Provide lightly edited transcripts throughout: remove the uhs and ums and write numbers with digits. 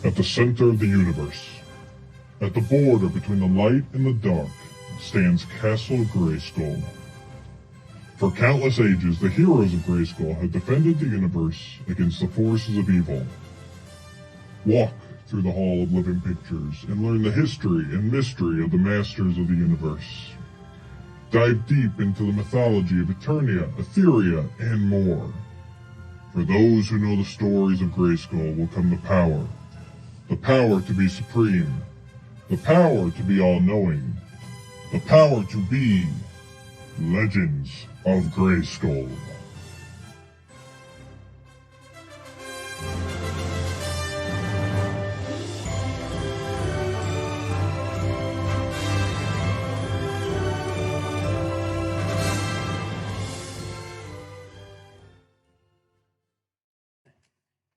At the center of the universe, at the border between the light and the dark, stands Castle Grayskull. For countless ages, the heroes of Grayskull have defended the universe against the forces of evil. Walk through the Hall of Living Pictures and learn the history and mystery of the Masters of the Universe. Dive deep into the mythology of Eternia, Etheria, and more. For those who know the stories of Grayskull will come the power. The power to be supreme. The power to be all-knowing. The power to be Legends of Grayskull.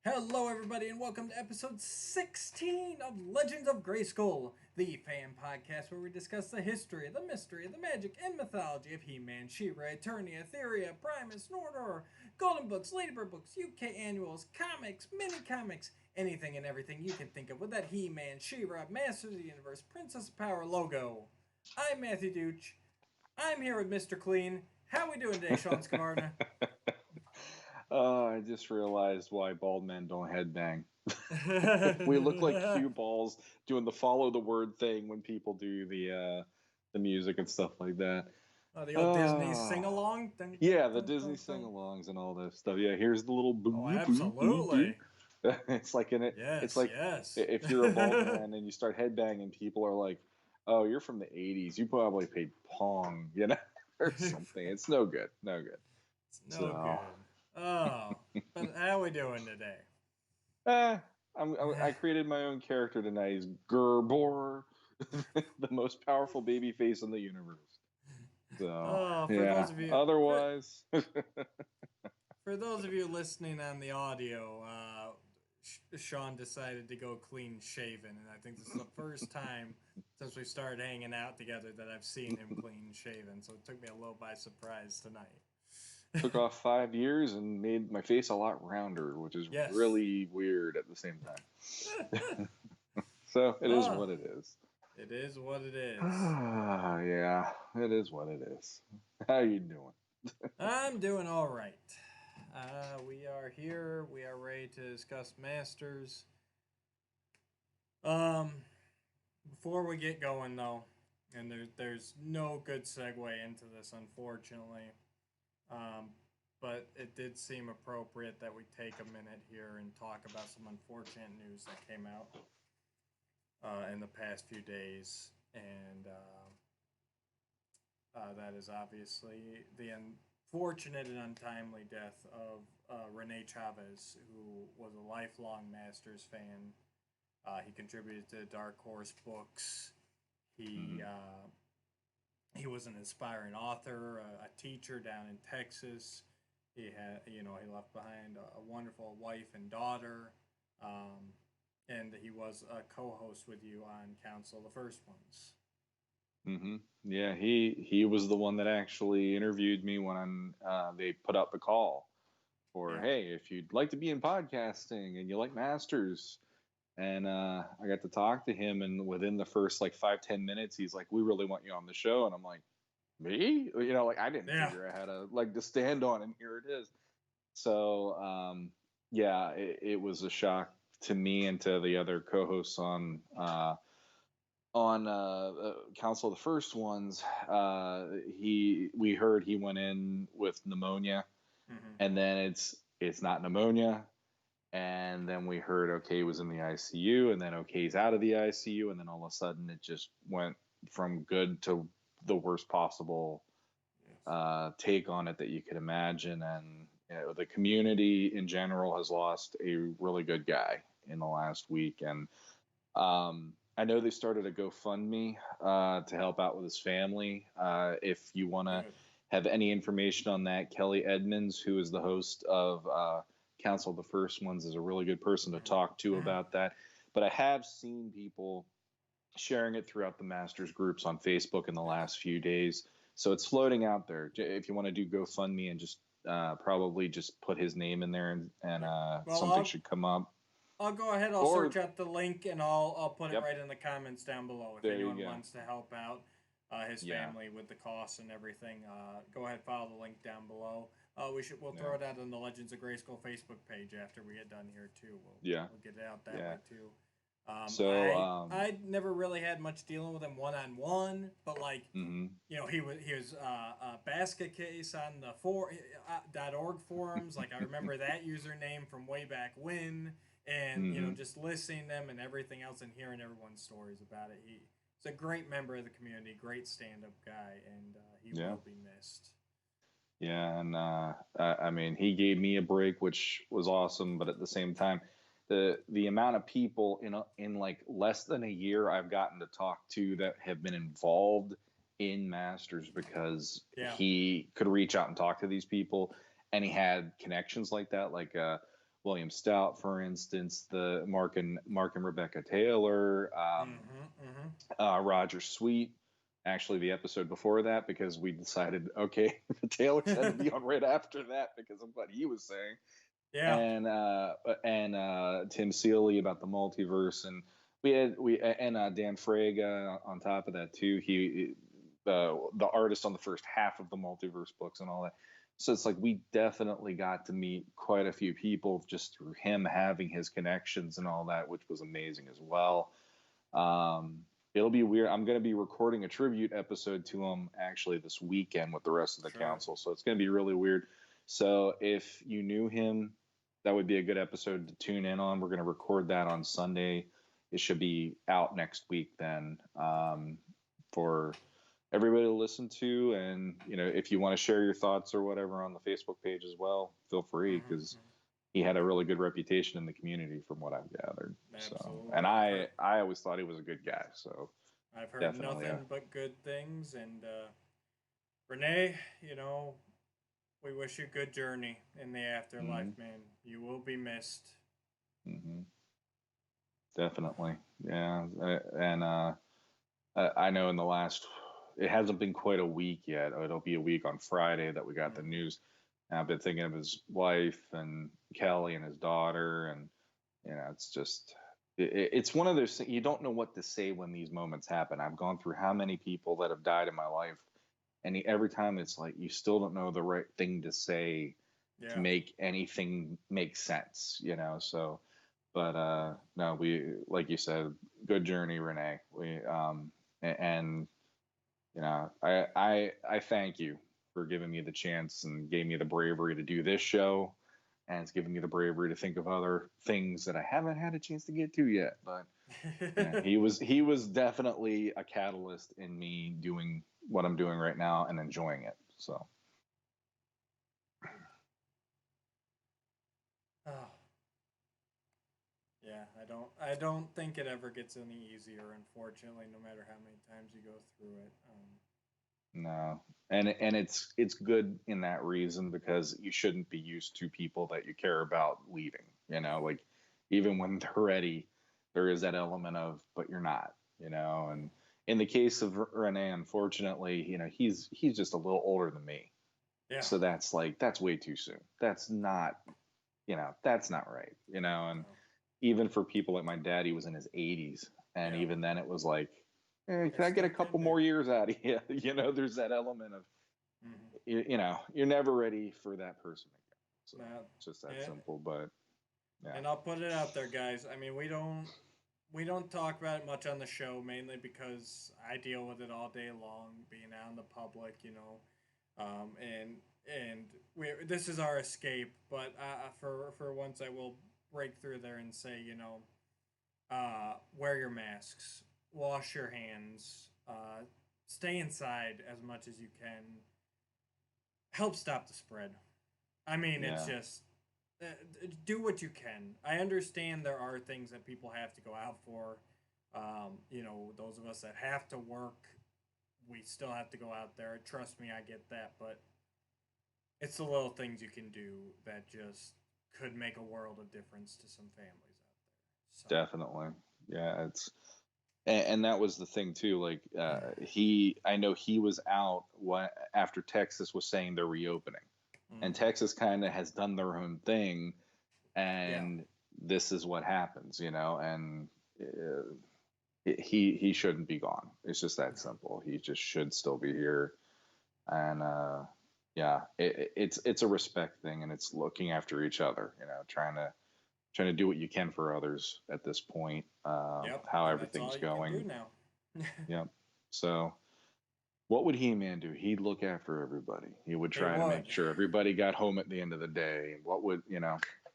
Hello everybody and welcome to episode 16 of Legends of Grayskull, the fan podcast where we discuss the history, the mystery, the magic, and mythology of He-Man, She-Ra, Eternia, Etheria, Primus, Nordor, Golden Books, Ladybird Books, UK Annuals, comics, mini-comics, anything and everything you can think of with that He-Man, She-Ra, Masters of the Universe, Princess of Power logo. I'm Matthew Dooch. I'm here with Mr. Clean. How we doing today, Sean Scavarna? I just realized why bald men don't headbang. We look like cue balls doing the follow the word thing when people do the music and stuff like that. Oh, the old Disney sing-along? Yeah, the Disney sing-alongs and all that stuff. Yeah, here's the little boop, Oh, boop, absolutely. boop. It's like it's like if you're a bald man and you start headbanging, people are like, "Oh, you're from the '80s. You probably played Pong, or something." It's no good. No good. It's no good. Oh, but how are we doing today? I created my own character tonight. He's Gerbor, the most powerful baby face in the universe. So, those of you, otherwise, for those of you listening on the audio, Sean decided to go clean shaven, and I think this is the first time since we started hanging out together that I've seen him clean shaven. So it took me a little by surprise tonight. Took off 5 years and made my face a lot rounder, which is really weird at the same time. So it is what it is. It is what it is. Yeah, it is what it is. How you doing? I'm doing all right. We are here. We are ready to discuss Masters. Before we get going, though, and there's no good segue into this, unfortunately. But it did seem appropriate that we take a minute here and talk about some unfortunate news that came out in the past few days, and that is obviously the unfortunate and untimely death of Rene Chavez, who was a lifelong Masters fan. He contributed to Dark Horse books. He was an aspiring author, a teacher down in Texas. He had, he left behind a wonderful wife and daughter, and he was a co-host with you on Council of the First Ones. Mm-hmm. Yeah, he was the one that actually interviewed me when they put out the call for, hey, if you'd like to be in podcasting and you like Masters. And I got to talk to him, and within the first 5-10 minutes, he's like, "We really want you on the show." And I'm like, "Me?" I didn't figure I had to stand on, and here it is. So it was a shock to me and to the other co-hosts on Council of the First Ones. We heard he went in with pneumonia, and then it's not pneumonia. And then we heard, okay, he was in the ICU, and then, okay, he's out of the ICU, and then all of a sudden it just went from good to the worst possible take on it that you could imagine. And the community in general has lost a really good guy in the last week. And I know they started a GoFundMe to help out with his family. If you want to have any information on that, Kelly Edmonds, who is the host of Council of the First Ones, is a really good person to talk to about that. But I have seen people sharing it throughout the Masters groups on Facebook in the last few days. So it's floating out there. If you want to do GoFundMe and just probably just put his name in there and something should come up. I'll go ahead. I'll Or search out the link and I'll put it yep, right in the comments down below. If there you anyone go. wants to help out his Yeah, family with the costs and everything, go ahead, follow the link down below. We'll yeah, throw it out on the Legends of Grayskull Facebook page after we get done here too. yeah, We'll get it out that yeah. way too. So, I never really had much dealing with him one on one, but like mhm, he was a basket case on the .org forums. Like I remember that username from way back when, and mhm, just listening to them and everything else and hearing everyone's stories about it. He's a great member of the community, great stand-up guy, and he yeah, will be missed. yeah, and I mean, he gave me a break, which was awesome, but at the same time, the amount of people in like less than a year I've gotten to talk to that have been involved in Masters because Yeah. he could reach out and talk to these people, and he had connections like that, like William Stout, for instance, the Mark and Rebecca Taylor, Mm-hmm. Roger Sweet, actually the episode before that, because we decided, okay, the Taylors had to be on right after that because of what he was saying, Yeah. and Tim Seeley about the multiverse, and we and Dan Fraga on top of that too. He the artist on the first half of the multiverse books and all that. So it's like we definitely got to meet quite a few people just through him having his connections and all that, which was amazing as well. Um, it'll be weird. I'm going to be recording a tribute episode to him actually this weekend with the rest of the Sure. council, so it's going to be really weird. So if you knew him, that would be a good episode to tune in on. We're going to record that on Sunday. It should be out next week then, for everybody to listen to. And if you want to share your thoughts or whatever on the Facebook page as well, feel free, because Mm-hmm. he had a really good reputation in the community from what I've gathered. So, and Absolutely. I always thought he was a good guy. So I've heard definitely, nothing but good things, and Renee, we wish you a good journey in the afterlife, mm-hmm, man. You will be missed. mm-hmm, definitely, yeah. And I know in the last, it hasn't been quite a week yet. It'll be a week on Friday that we got the Mm-hmm. news. And I've been thinking of his wife and Kelly and his daughter, and it's just, it's one of those things, you don't know what to say when these moments happen. I've gone through how many people that have died in my life, and every time it's like you still don't know the right thing to say to Yeah. make anything make sense. So, but no, we, like you said, good journey, Renee. And I thank you for giving me the chance and gave me the bravery to do this show, and it's given me the bravery to think of other things that I haven't had a chance to get to yet. But yeah, he was definitely a catalyst in me doing what I'm doing right now and enjoying it. So Oh, yeah, I don't think it ever gets any easier, unfortunately, no matter how many times you go through it. no, and it's good in that reason, because you shouldn't be used to people that you care about leaving. Like even when they're ready, there is that element of, but you're not. And in the case of Renee, unfortunately, he's just a little older than me. Yeah. So that's way too soon. That's not right. And No. even for people like my dad, he was in his 80s, and Yeah. even then it was like, can It's I get a still couple tender. more years out of you? There's that element of, Mm-hmm. you're never ready for that person again. So Now, it's just that and simple. But yeah, and I'll put it out there, guys. I mean, we don't talk about it much on the show, mainly because I deal with it all day long, being out in the public, and this is our escape. But for once, I will break through there and say, wear your masks, wash your hands, stay inside as much as you can, help stop the spread. I mean, it's yeah, just uh, do what you can. I understand there are things that people have to go out for. Those of us that have to work, we still have to go out there. Trust me, I get that, but it's the little things you can do that just could make a world of difference to some families out there. definitely. Yeah, and that was the thing too. Like I know he was out after Texas was saying they're reopening, and Mm-hmm. Texas kind of has done their own thing, Yeah. and this is what happens, and he shouldn't be gone. It's just that simple. He just should still be here. And yeah, it's a respect thing, and it's looking after each other, trying to do what you can for others at this point. How everything's going. Can do now. Yep. So what would He-Man do? He'd look after everybody. He would try to make sure everybody got home at the end of the day. What would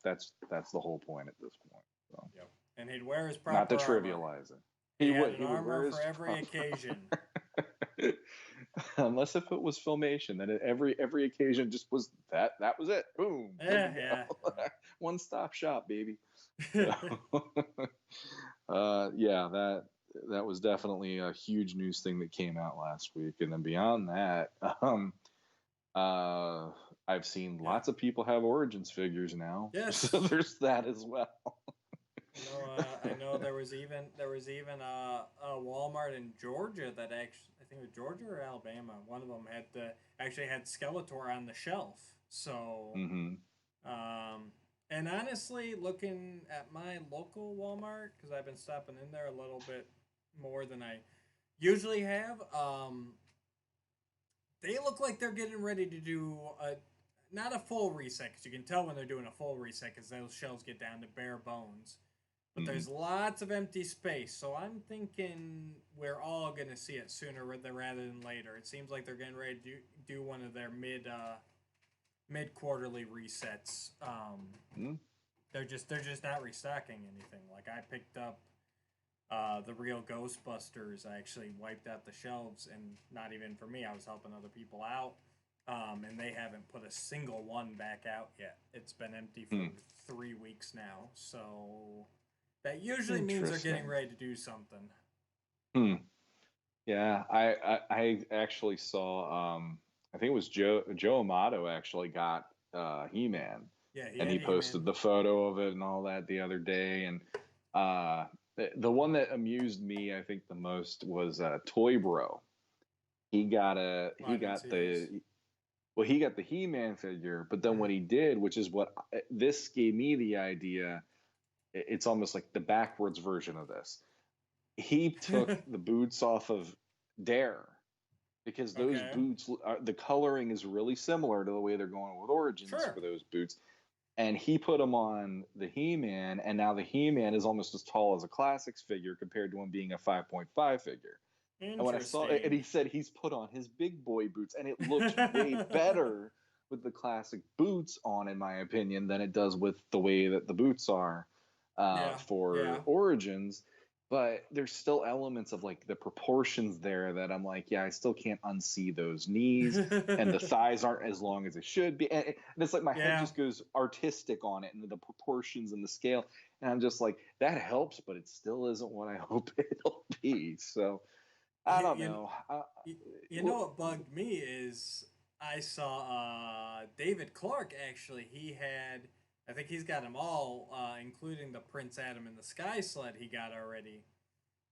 that's the whole point at this point. So. Yep. And he'd wear his proper not to armor. trivialize it. He would wear his for every occasion. Unless if it was Filmation, then every occasion just was that was it. Boom. Yeah. One stop shop, baby. That was definitely a huge news thing that came out last week. And then beyond that, I've seen lots of people have Origins figures now. Yes. So there's that as well. I know there was even a Walmart in Georgia that actually, I think it was Georgia or Alabama. One of them had Skeletor on the shelf. So, and honestly, looking at my local Walmart, because I've been stopping in there a little bit more than I usually have, they look like they're getting ready to do not a full reset, because you can tell when they're doing a full reset because those shelves get down to bare bones. But there's lots of empty space, so I'm thinking we're all going to see it sooner rather than later. It seems like they're getting ready to do one of their mid-quarterly resets. They're just not restocking anything. Like, I picked up the real Ghostbusters. I actually wiped out the shelves, and not even for me. I was helping other people out, and they haven't put a single one back out yet. It's been empty for 3 weeks now, so... That usually means they're getting ready to do something. Yeah, I actually saw, I think it was Joe Amato actually got He-Man. Yeah, he posted the photo of it and all that the other day. And the one that amused me, I think, the most was Toy Bro. He got the He-Man figure, but then what he did, which is what this gave me the idea. It's almost like the backwards version of this. He took the boots off of Dare, because those boots, the coloring is really similar to the way they're going with Origins for those boots. And he put them on the He-Man, and now the He-Man is almost as tall as a Classics figure compared to him being a 5.5 figure. And when I saw it, and he said he's put on his big boy boots, and it looks way better with the classic boots on, in my opinion, than it does with the way that the boots are. Origins, but there's still elements of like the proportions there that I'm like, I still can't unsee those knees, and the thighs aren't as long as it should be, and it's like my head just goes artistic on it, and the proportions and the scale, and I'm just like, that helps, but it still isn't what I hope it'll be. So I don't know. You know what bugged me is I saw David Clark, actually. I think he's got them all, including the Prince Adam and the Sky Sled he got already.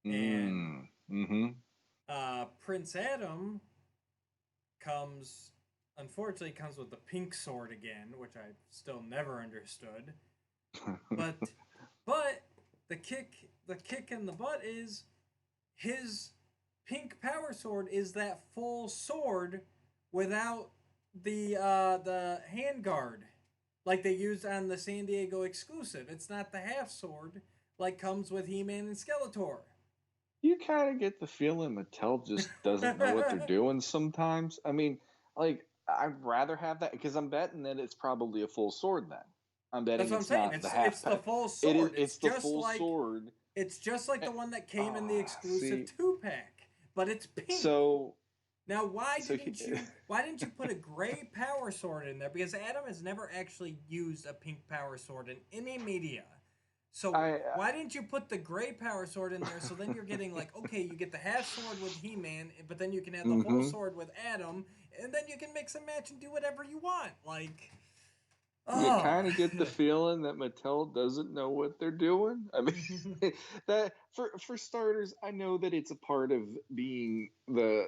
And Prince Adam unfortunately comes with the pink sword again, which I still never understood. But the kick in the butt is his pink power sword is that full sword without the handguard, like they used on the San Diego exclusive. It's not the half sword like comes with He-Man and Skeletor. You kind of get the feeling Mattel just doesn't know what they're doing sometimes. I mean, like, I'd rather have that, because I'm betting that it's probably a full sword then. I'm betting That's what I'm saying. It's the full sword. It's the full sword. It's just like the one that came in the exclusive 2-pack, but it's pink. So... Now, why didn't you put a gray power sword in there? Because Adam has never actually used a pink power sword in any media. So why didn't you put the gray power sword in there? So then you're getting like, okay, you get the half sword with He-Man, but then you can have the full sword with Adam, and then you can mix and match and do whatever you want. Like, you kind of get the feeling that Mattel doesn't know what they're doing. I mean, that for starters, I know that it's a part of being the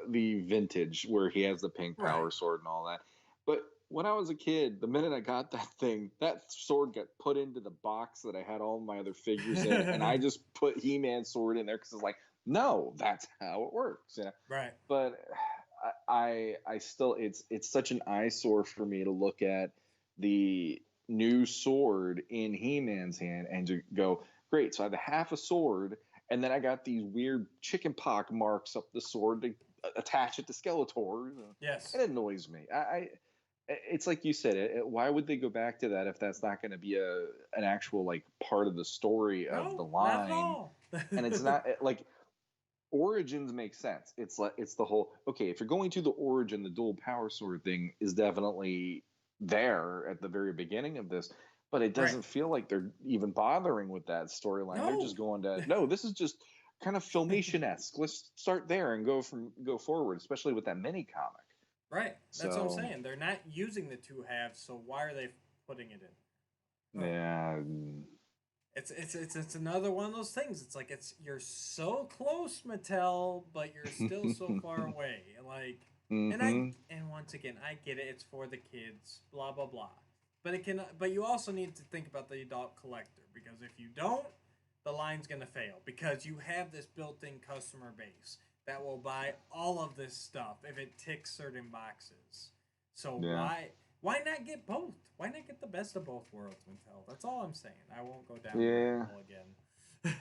vintage where he has the pink power sword and all that. But when I was a kid, the minute I got that thing, that sword got put into the box that I had all my other figures in, and I just put He-Man's sword in there because it's like, no, that's how it works, you know. Right. But I still, it's such an eyesore for me to look at the new sword in He-Man's hand and to go, great, so I have a half a sword, and then I got these weird chicken pox marks up the sword to attach it to Skeletor. Yes. It annoys me. It's like you said, why would they go back to that if that's not going to be an actual like part of the story of the line? Not at all. And it's not like Origins make sense. It's the whole, okay, if you're going to the origin, the dual power sword thing is definitely there at the very beginning of this, but it doesn't feel like they're even bothering with that storyline. No. They're just going to, no, this is just kind of Filmation-esque. Let's start there and go forward, especially with that mini comic. Right. That's what I'm saying. They're not using the two halves, so why are they putting it in? Yeah. It's another one of those things. It's like you're so close, Mattel, but you're still so far away. Like, and once again, I get it. It's for the kids. Blah blah blah. But you also need to think about the adult collector, because if you don't, the line's gonna fail, because you have this built-in customer base that will buy all of this stuff if it ticks certain boxes. So why not get both? Why not get the best of both worlds, Mattel? That's all I'm saying. I won't go down the hole again.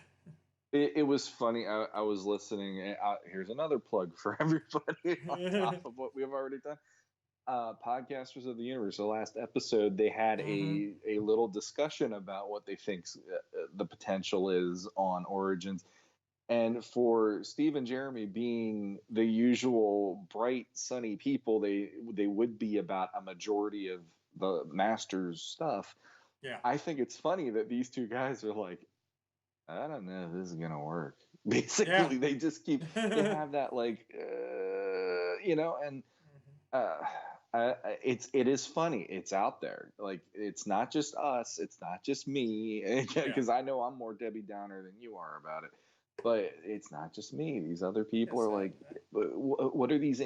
It was funny. I was listening. Here's another plug for everybody on top of what we've already done. Podcasters of the Universe, the last episode, they had a little discussion about what they think the potential is on Origins. And for Steve and Jeremy being the usual bright, sunny people, they would be about a majority of the Masters stuff. Yeah. I think it's funny that these two guys are like, I don't know if this is going to work. Basically, they just keep, they have that like, you know, and it is funny. It's out there. Like, it's not just us. It's not just me. Because I know I'm more Debbie Downer than you are about it. But it's not just me. These other people are like, what are these?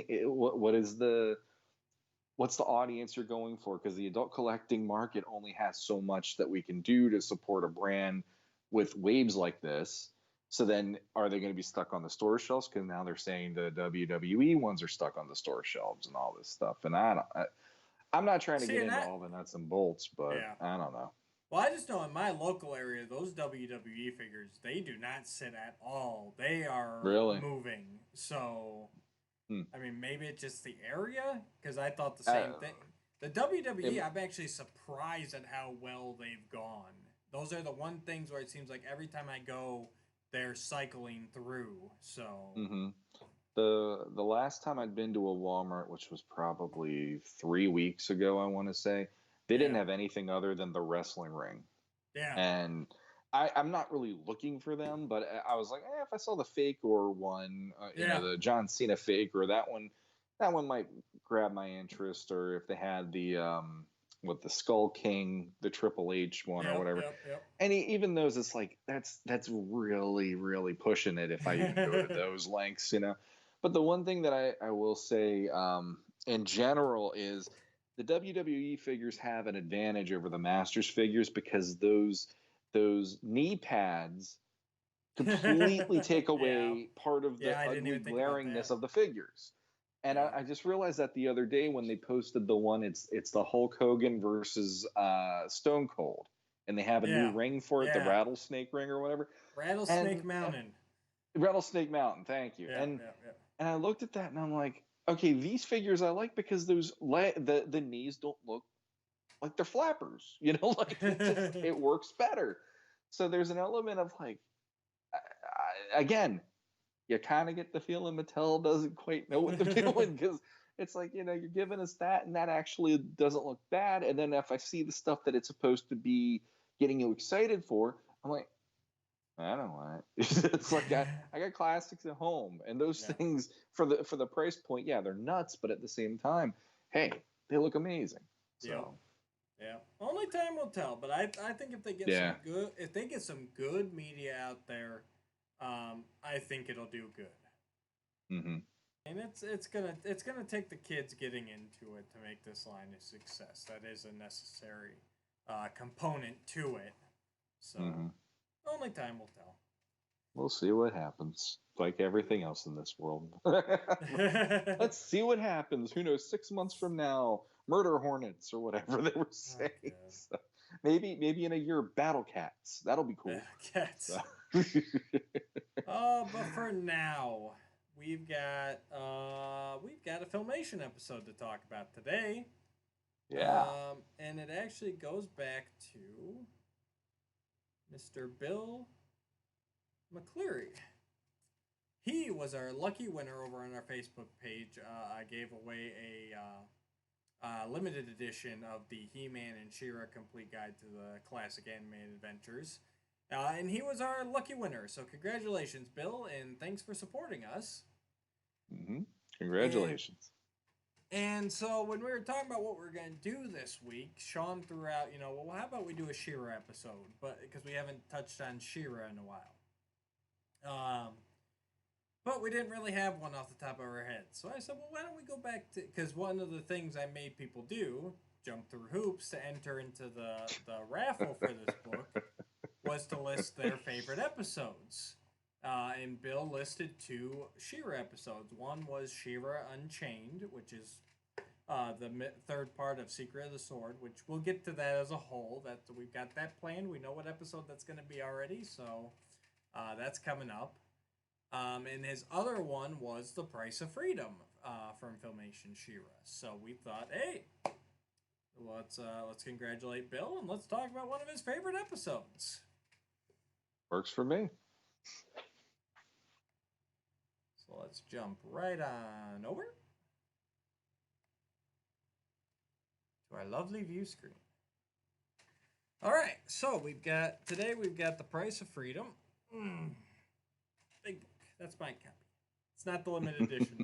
What's the audience you're going for? Because the adult collecting market only has so much that we can do to support a brand with waves like this. So then, are they going to be stuck on the store shelves? Because now they're saying the WWE ones are stuck on the store shelves and all this stuff. And I'm not trying to get into all the nuts and bolts, but I don't know. Well, I just know in my local area, those WWE figures, they do not sit at all. They are moving. So, I mean, maybe it's just the area, because I thought the same thing. The WWE, I'm actually surprised at how well they've gone. Those are the one things where it seems like every time I go, they're cycling through. So, the last time I'd been to a Walmart, which was probably 3 weeks ago, I want to say, they didn't have anything other than the wrestling ring. Yeah. And I'm not really looking for them, but I was like, if I saw the Fakor one, you know, the John Cena Fakor, that one might grab my interest, or if they had the with the Skull King, the Triple H one or whatever. And even those, it's like that's really, really pushing it if I even go to those lengths, you know. But the one thing that I will say in general is the WWE figures have an advantage over the Masters figures, because those knee pads completely take away part of the ugly glaringness of the figures. And I just realized that the other day when they posted the one, it's the Hulk Hogan versus Stone Cold, and they have a new ring for it, the Rattlesnake ring or whatever. Rattlesnake Mountain. Rattlesnake Mountain, thank you. And I looked at that and I'm like, okay, these figures I like because those the knees don't look like they're flappers, you know, like it works better. So there's an element of like, again, you kind of get the feeling Mattel doesn't quite know what they're doing, because it's like, you know, you're giving us that and that actually doesn't look bad. And then if I see the stuff that it's supposed to be getting you excited for, I'm like, I don't want it. It's like I got classics at home, and those things for the price point, they're nuts, but at the same time, hey, they look amazing. So only time will tell. But I think if they get some good media out there, I think it'll do good. And it's gonna take the kids getting into it to make this line a success. That is a necessary component to it. So only time will tell. We'll see what happens. Like everything else in this world. Let's see what happens. Who knows? 6 months from now, murder hornets or whatever they were saying. So maybe in a year, battle cats. That'll be cool. Cats. So. But for now, we've got a Filmation episode to talk about today. Yeah. And it actually goes back to Mr. Bill Mcleary. He was our lucky winner over on our Facebook page. I gave away a limited edition of the He-Man and She-Ra Complete Guide to the Classic Animated Adventures. And he was our lucky winner. So congratulations, Bill, and thanks for supporting us. Congratulations. And so when we were talking about what we're going to do this week, Sean threw out, well, how about we do a She-Ra episode? But because we haven't touched on She-Ra in a while. But we didn't really have one off the top of our heads. So I said, well, why don't we go back to... Because one of the things I made people do, jump through hoops to enter into the raffle for this book, was to list their favorite episodes. And Bill listed 2 She-Ra episodes. One was She-Ra Unchained, which is the third part of Secret of the Sword, which we'll get to that as a whole. We've got that planned. We know what episode that's going to be already, so that's coming up. And his other one was The Price of Freedom from Filmation She-Ra. So we thought, hey, let's congratulate Bill and let's talk about one of his favorite episodes. Works for me. So let's jump right on over to our lovely view screen. All right, so today we've got The Price of Freedom. Big book. That's my copy. It's not the limited edition,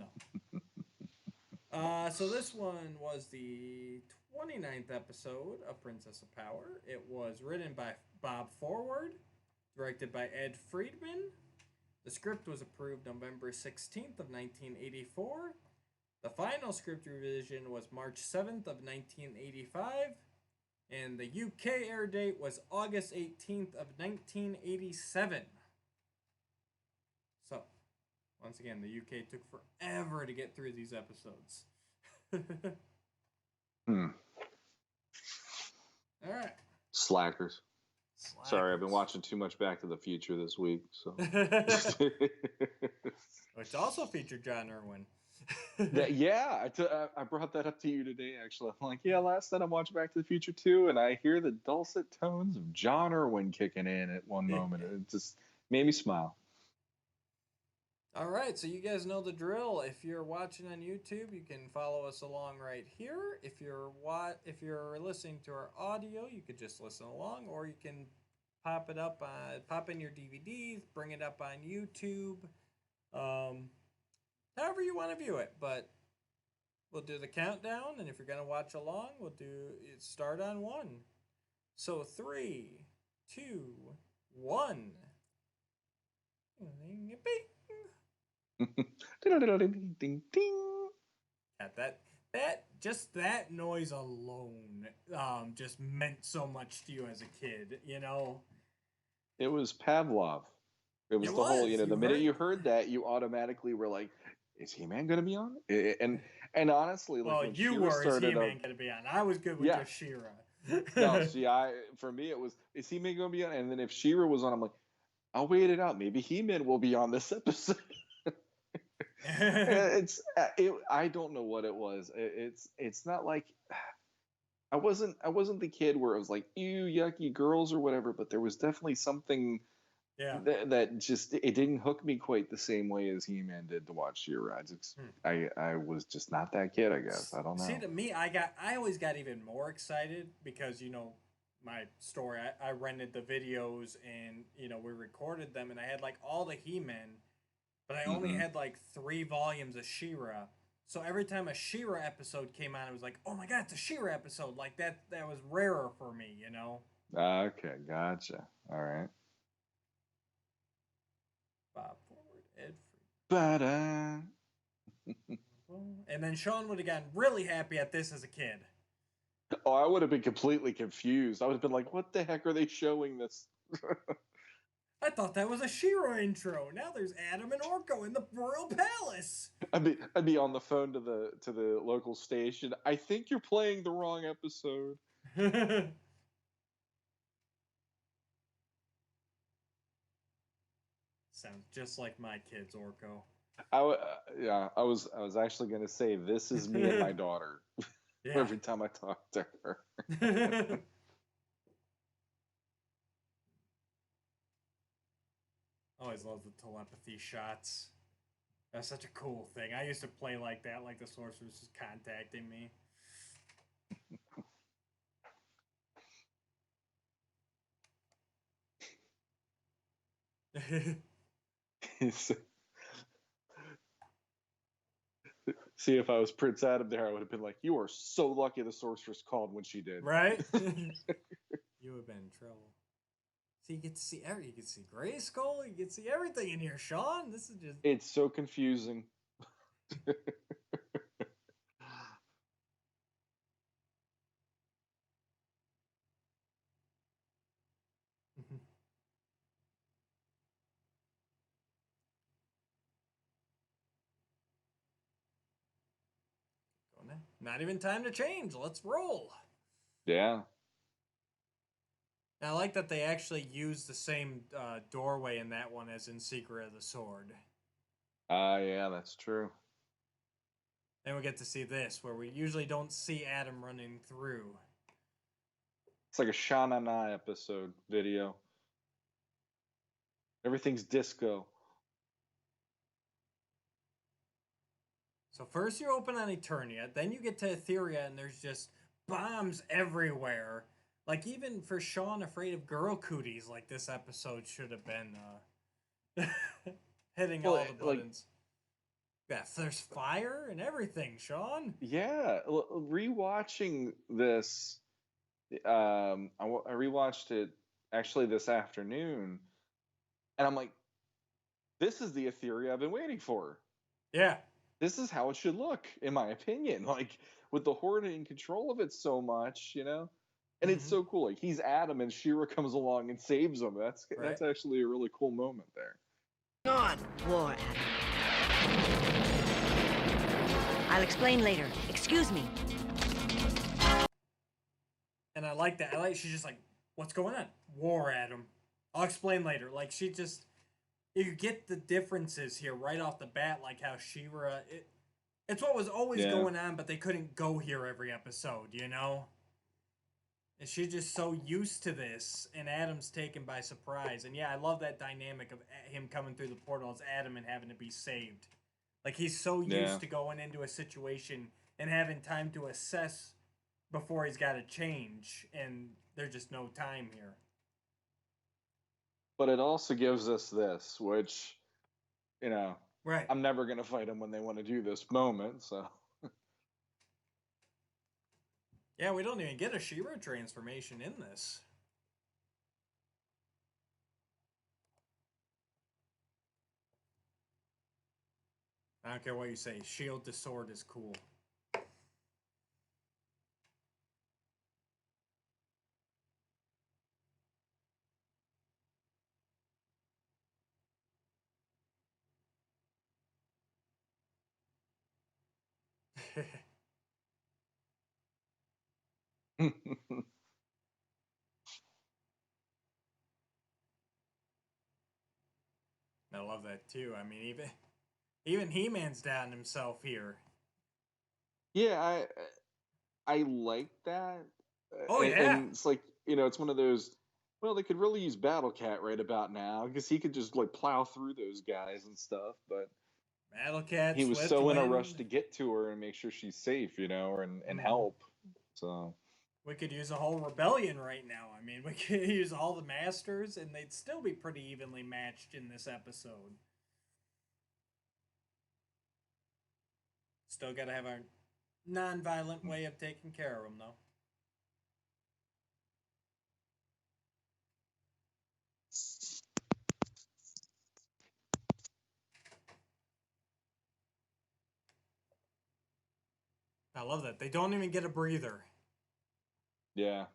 though. So this one was the 29th episode of Princess of Power. It was written by Bob Forward, directed by Ed Friedman. The script was approved November 16th of 1984. The final script revision was March 7th of 1985. And the UK air date was August 18th of 1987. So, once again, the UK took forever to get through these episodes. All right. Slackers. Sorry, I've been watching too much Back to the Future this week. So, which also featured John Irwin. I brought that up to you today. Actually, I'm like, last night I'm watching Back to the Future 2, and I hear the dulcet tones of John Irwin kicking in at one moment. It just made me smile. All right, so you guys know the drill. If you're watching on YouTube, you can follow us along right here. If you're listening to our audio, you could just listen along, or you can pop in your DVDs, bring it up on YouTube, however you want to view it. But we'll do the countdown, and if you're going to watch along, we'll do it start on 1. So 3, 2, 1. That noise alone just meant so much to you as a kid, It was Pavlov. It was the whole, the minute you heard that, you automatically were like, is He-Man going to be on? And honestly, like, when you were, is He-Man going to be on? I was good with just She-Ra. No, see, for me, it was, is He-Man going to be on? And then if She-Ra was on, I'm like, I'll wait it out. Maybe He-Man will be on this episode. I don't know what it was. It's not like I wasn't the kid where it was like, ew, yucky girls or whatever, but there was definitely something that just, it didn't hook me quite the same way as He-Man did to watch She-Ra. I was just not that kid, I guess. I don't know. See, to me, I always got even more excited because, my story, I rented the videos and, we recorded them and I had like all the He-Men, but I only had like 3 volumes of She-Ra. So every time a She-Ra episode came on, it was like, oh my God, it's a She-Ra episode. Like that was rarer for me, Okay, gotcha. All right. Bob Forward, Ed Free. Ba-da. And then Sean would have gotten really happy at this as a kid. Oh, I would have been completely confused. I would have been like, what the heck are they showing this? I thought that was a She-Ra intro. Now there's Adam and Orko in the Royal Palace. I'd be on the phone to the local station. I think you're playing the wrong episode. Sounds just like my kids, Orko. I was actually gonna say this is me and my daughter. Yeah. Every time I talk to her. Always love the telepathy shots. That's such a cool thing. I used to play like that, like the sorceress was contacting me. See, if I was Prince Adam there, I would have been like, "You are so lucky the sorceress called when she did." Right? You would have been in trouble. So you get to see you can see Grayskull, you can see everything in here, Sean. This is just It's so confusing. Not even time to change. Let's roll. Yeah. I like that they actually use the same doorway in that one as in Secret of the Sword. Yeah, that's true. And we get to see this, where we usually don't see Adam running through. It's like a Shauna Na episode video. Everything's disco. So first you open on Eternia, then you get to Etheria, and there's just bombs everywhere. Like, even for Sean afraid of girl cooties, like, this episode should have been hitting all the buttons. Yeah, there's fire and everything, Sean. Yeah, rewatching this, I rewatched it actually this afternoon, and I'm like, this is the Etheria I've been waiting for. Yeah. This is how it should look, in my opinion. Like, with the Horde in control of it so much, you know? And it's so cool. Like, he's Adam, and She-Ra comes along and saves him. That's actually a really cool moment there. On, War Adam. I'll explain later. Excuse me. And I like that. She's just like, what's going on? War Adam. I'll explain later. Like, she just... You get the differences here right off the bat, like how She-Ra... It's what was always going on, but they couldn't go here every episode, you know? And she's just so used to this, and Adam's taken by surprise. And yeah, I love that dynamic of him coming through the portal as Adam and having to be saved. Like, he's so used to going into a situation and having time to assess before he's got to change, and there's just no time here. But it also gives us this, which, you know, right. I'm never going to fight them when they want to do this moment, so... Yeah, we don't even get a She-Ra transformation in this. I don't care what you say. Shield to sword is cool. I love that too. I mean, even He-Man's down himself here. Yeah, I like that. Oh, yeah. And it's like, you know, it's one of those, well, they could really use Battle Cat right about now, because he could just, like, plow through those guys and stuff, but... Battle Cat, he was so in a rush to get to her and make sure she's safe, you know, and help, so... We could use a whole rebellion right now. I mean, we could use all the masters, and they'd still be pretty evenly matched in this episode. Still got to have our non-violent way of taking care of them, though. I love that. They don't even get a breather. Yeah.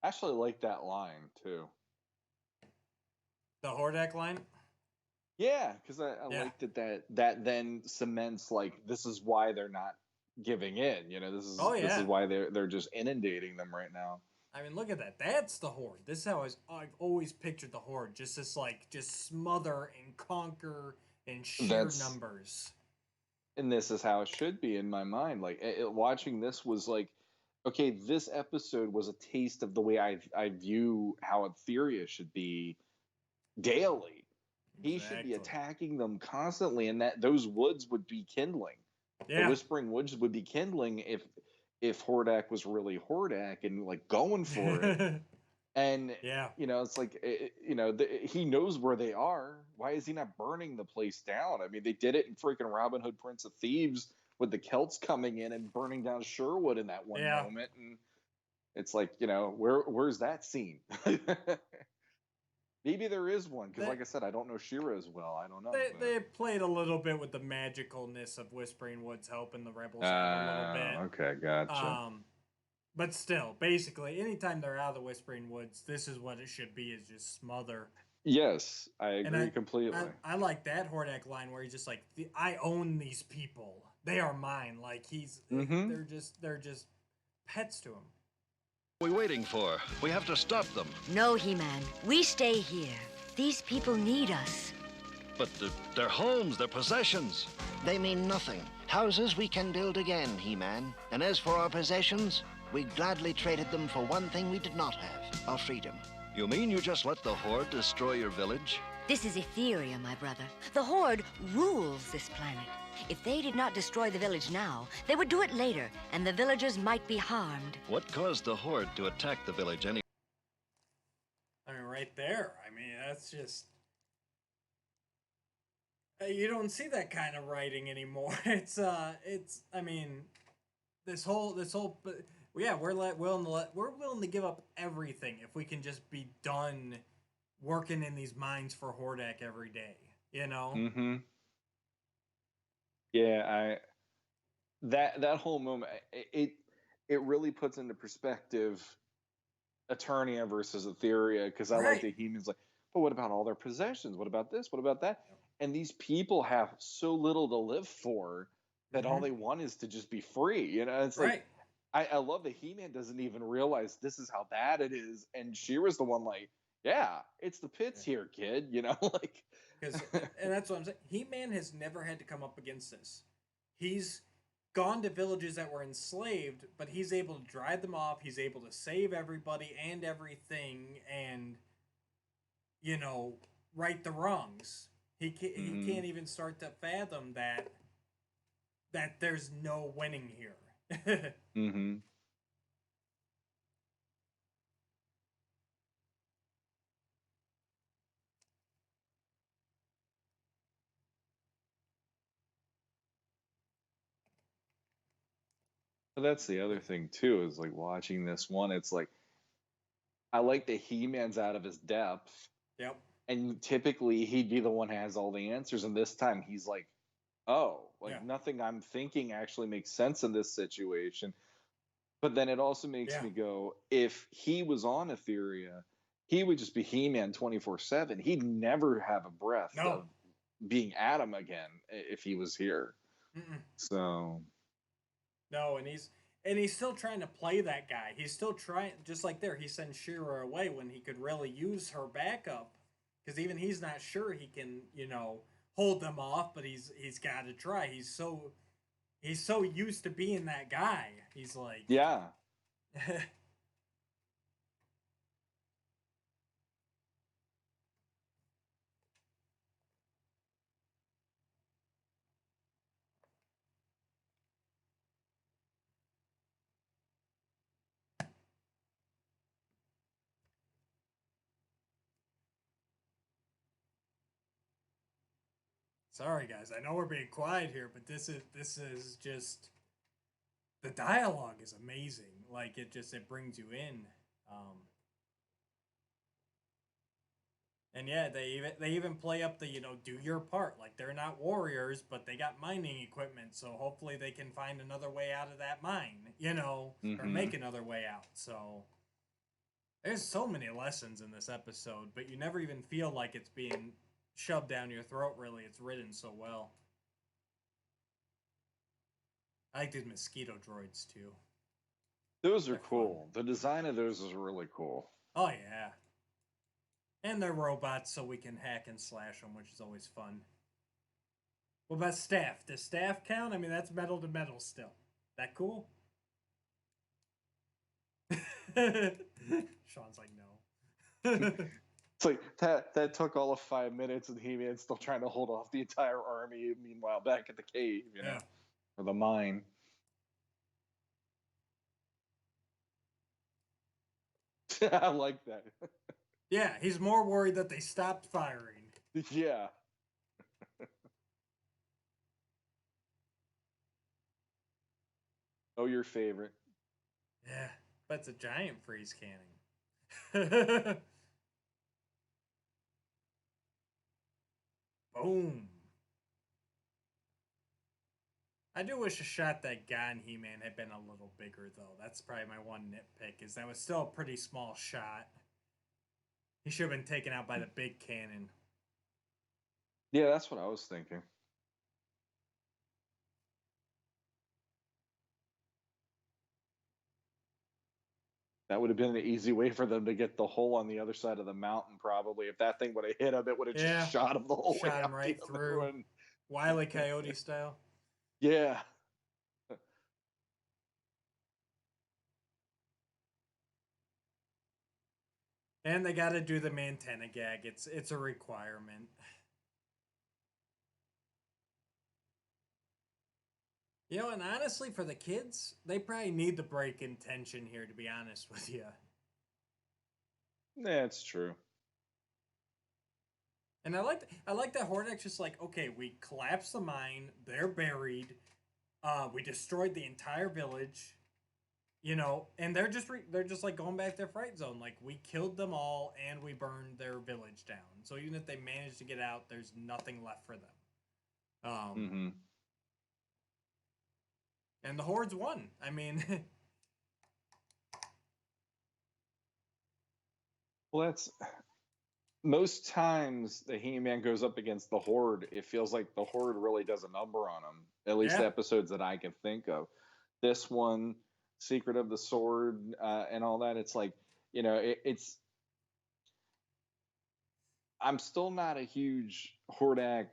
I actually like that line too. The Hordak line? Yeah, because I Yeah. like that then cements like this is why they're not giving in. You know, this is Oh, this is yeah. why they're just inundating them right now. I mean, look at that. That's the Horde. This is how I've always pictured the Horde. Just this, like, just smother and conquer in sheer numbers. And this is how it should be in my mind. Like watching this was like, okay, this episode was a taste of the way I view how Etheria should be daily. He should be attacking them constantly, and that those woods would be kindling. Yeah. The Whispering Woods would be kindling if Hordak was really Hordak and like going for it. And yeah, you know, it's like he knows where they are. Why is he not burning the place down? I mean, they did it in freaking Robin Hood, Prince of Thieves, with the Celts coming in and burning down Sherwood in that one moment, and it's like, you know, where's that scene? Maybe there is one, because like I said, I don't know She-Ra as well. I don't know. They played a little bit with the magicalness of Whispering Woods, helping the Rebels out a little bit. Okay, gotcha. But still, basically, anytime they're out of the Whispering Woods, this is what it should be: is just smother. Yes, I agree completely. I like that Hordak line where he's just like, "I own these people; they are mine." Like they're just pets to him. What are we waiting for? We have to stop them. No, He-Man. We stay here. These people need us. But their homes, their possessions. They mean nothing. Houses we can build again, He-Man. And as for our possessions, we gladly traded them for one thing we did not have, our freedom. You mean you just let the Horde destroy your village? This is Etheria, my brother. The Horde rules this planet. If they did not destroy the village now, they would do it later, and the villagers might be harmed. What caused the Horde to attack the village anyway? I mean, right there. I mean, that's just... you don't see that kind of writing anymore. It's, I mean, this whole, yeah, we're willing to give up everything if we can just be done working in these mines for Hordak every day, you know? Mm-hmm. Yeah, that whole moment, it really puts into perspective Eternia versus Etheria, because I like the He-Man's like, but what about all their possessions? What about this? What about that? And these people have so little to live for that all they want is to just be free. You know, it's like, I love that He-Man doesn't even realize this is how bad it is, and She-Ra's the one like, yeah, it's the pits here, kid. You know, like. And that's what I'm saying. He-Man has never had to come up against this. He's gone to villages that were enslaved, but he's able to drive them off. He's able to save everybody and everything, and you know, right the wrongs. He can't even start to fathom that there's no winning here. Mm-hmm. But that's the other thing too, is like watching this one, it's like, I like that He-Man's out of his depth. Yep. And typically he'd be the one who has all the answers, and this time he's like, oh, like nothing I'm thinking actually makes sense in this situation. But then it also makes me go, if he was on Etheria, he would just be He-Man 24/7. He'd never have a breath of being Adam again if he was here. So no, and he's still trying to play that guy. He's still trying, just like there, he sends She-Ra away when he could really use her backup, because even he's not sure he can, you know, hold them off, but he's got to try. He's so used to being that guy. He's like, yeah. Sorry guys, I know we're being quiet here, but this is just, the dialogue is amazing. Like it brings you in. And yeah, they even play up the, do your part. Like, they're not warriors, but they got mining equipment, so hopefully they can find another way out of that mine, or make another way out. So there's so many lessons in this episode, but you never even feel like it's being shoved down your throat, really. It's written so well. I like these mosquito droids too. Those are cool. Fun. The design of those is really cool. Oh yeah. And they're robots, so we can hack and slash them, which is always fun. What about staff? Does staff count? I mean, that's metal to metal still. That cool? Sean's like, no. It's like that took all of 5 minutes, and He-Man's still trying to hold off the entire army. Meanwhile, back at the cave, yeah. Or the mine. I like that. Yeah, he's more worried that they stopped firing. Yeah. Oh, your favorite. Yeah, but it's a giant freeze cannon. Boom. I do wish a shot that got in He-Man had been a little bigger, though. That's probably my one nitpick, is that was still a pretty small shot. He should have been taken out by the big cannon. Yeah, that's what I was thinking. That would have been an easy way for them to get the hole on the other side of the mountain, probably. If that thing would have hit him, it would have just shot him the whole way. Shot him right through. And... Wile E. Coyote style. Yeah. And they got to do the Mantenna gag. It's a requirement. And honestly, for the kids, they probably need the break in tension here, to be honest with you. Yeah, it's true. And I like that Hornet's just like, okay, we collapsed the mine, they're buried, we destroyed the entire village, and they're just like going back to their fright zone. Like, we killed them all and we burned their village down. So even if they manage to get out, there's nothing left for them. And the Hordes won. I mean... Well, that's... Most times the He-Man goes up against the Horde, it feels like the Horde really does a number on him. At least the episodes that I can think of. This one, Secret of the Sword, and all that, it's like, it's... I'm still not a huge Hordak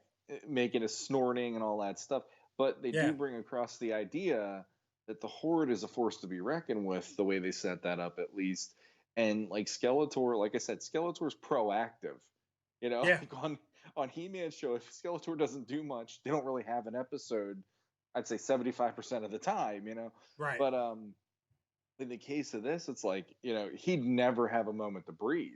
making a snorting and all that stuff. But they do bring across the idea that the Horde is a force to be reckoned with, the way they set that up, at least. And like Skeletor, like I said, Skeletor's proactive. Like on He-Man's show, if Skeletor doesn't do much, they don't really have an episode. I'd say 75% of the time, Right. But in the case of this, it's like, he'd never have a moment to breathe.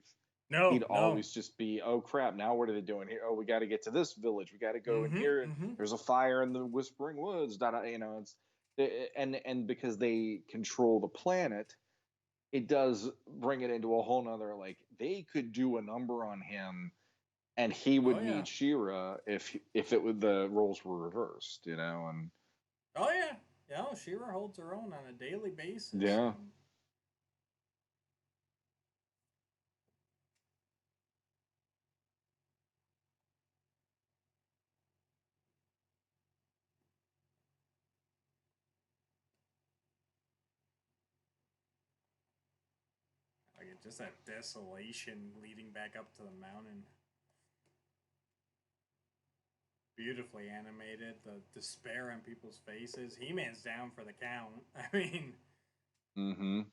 No, he'd always just be, oh crap, now what are they doing here? Oh, we got to get to this village. We got to go in here. There's a fire in the Whispering Woods. And because they control the planet, it does bring it into a whole nother, like, they could do a number on him, and he would need She-Ra if the roles were reversed, And oh yeah, She-Ra holds her own on a daily basis. Yeah. Just that desolation leading back up to the mountain. Beautifully animated. The despair on people's faces. He-Man's down for the count. I mean...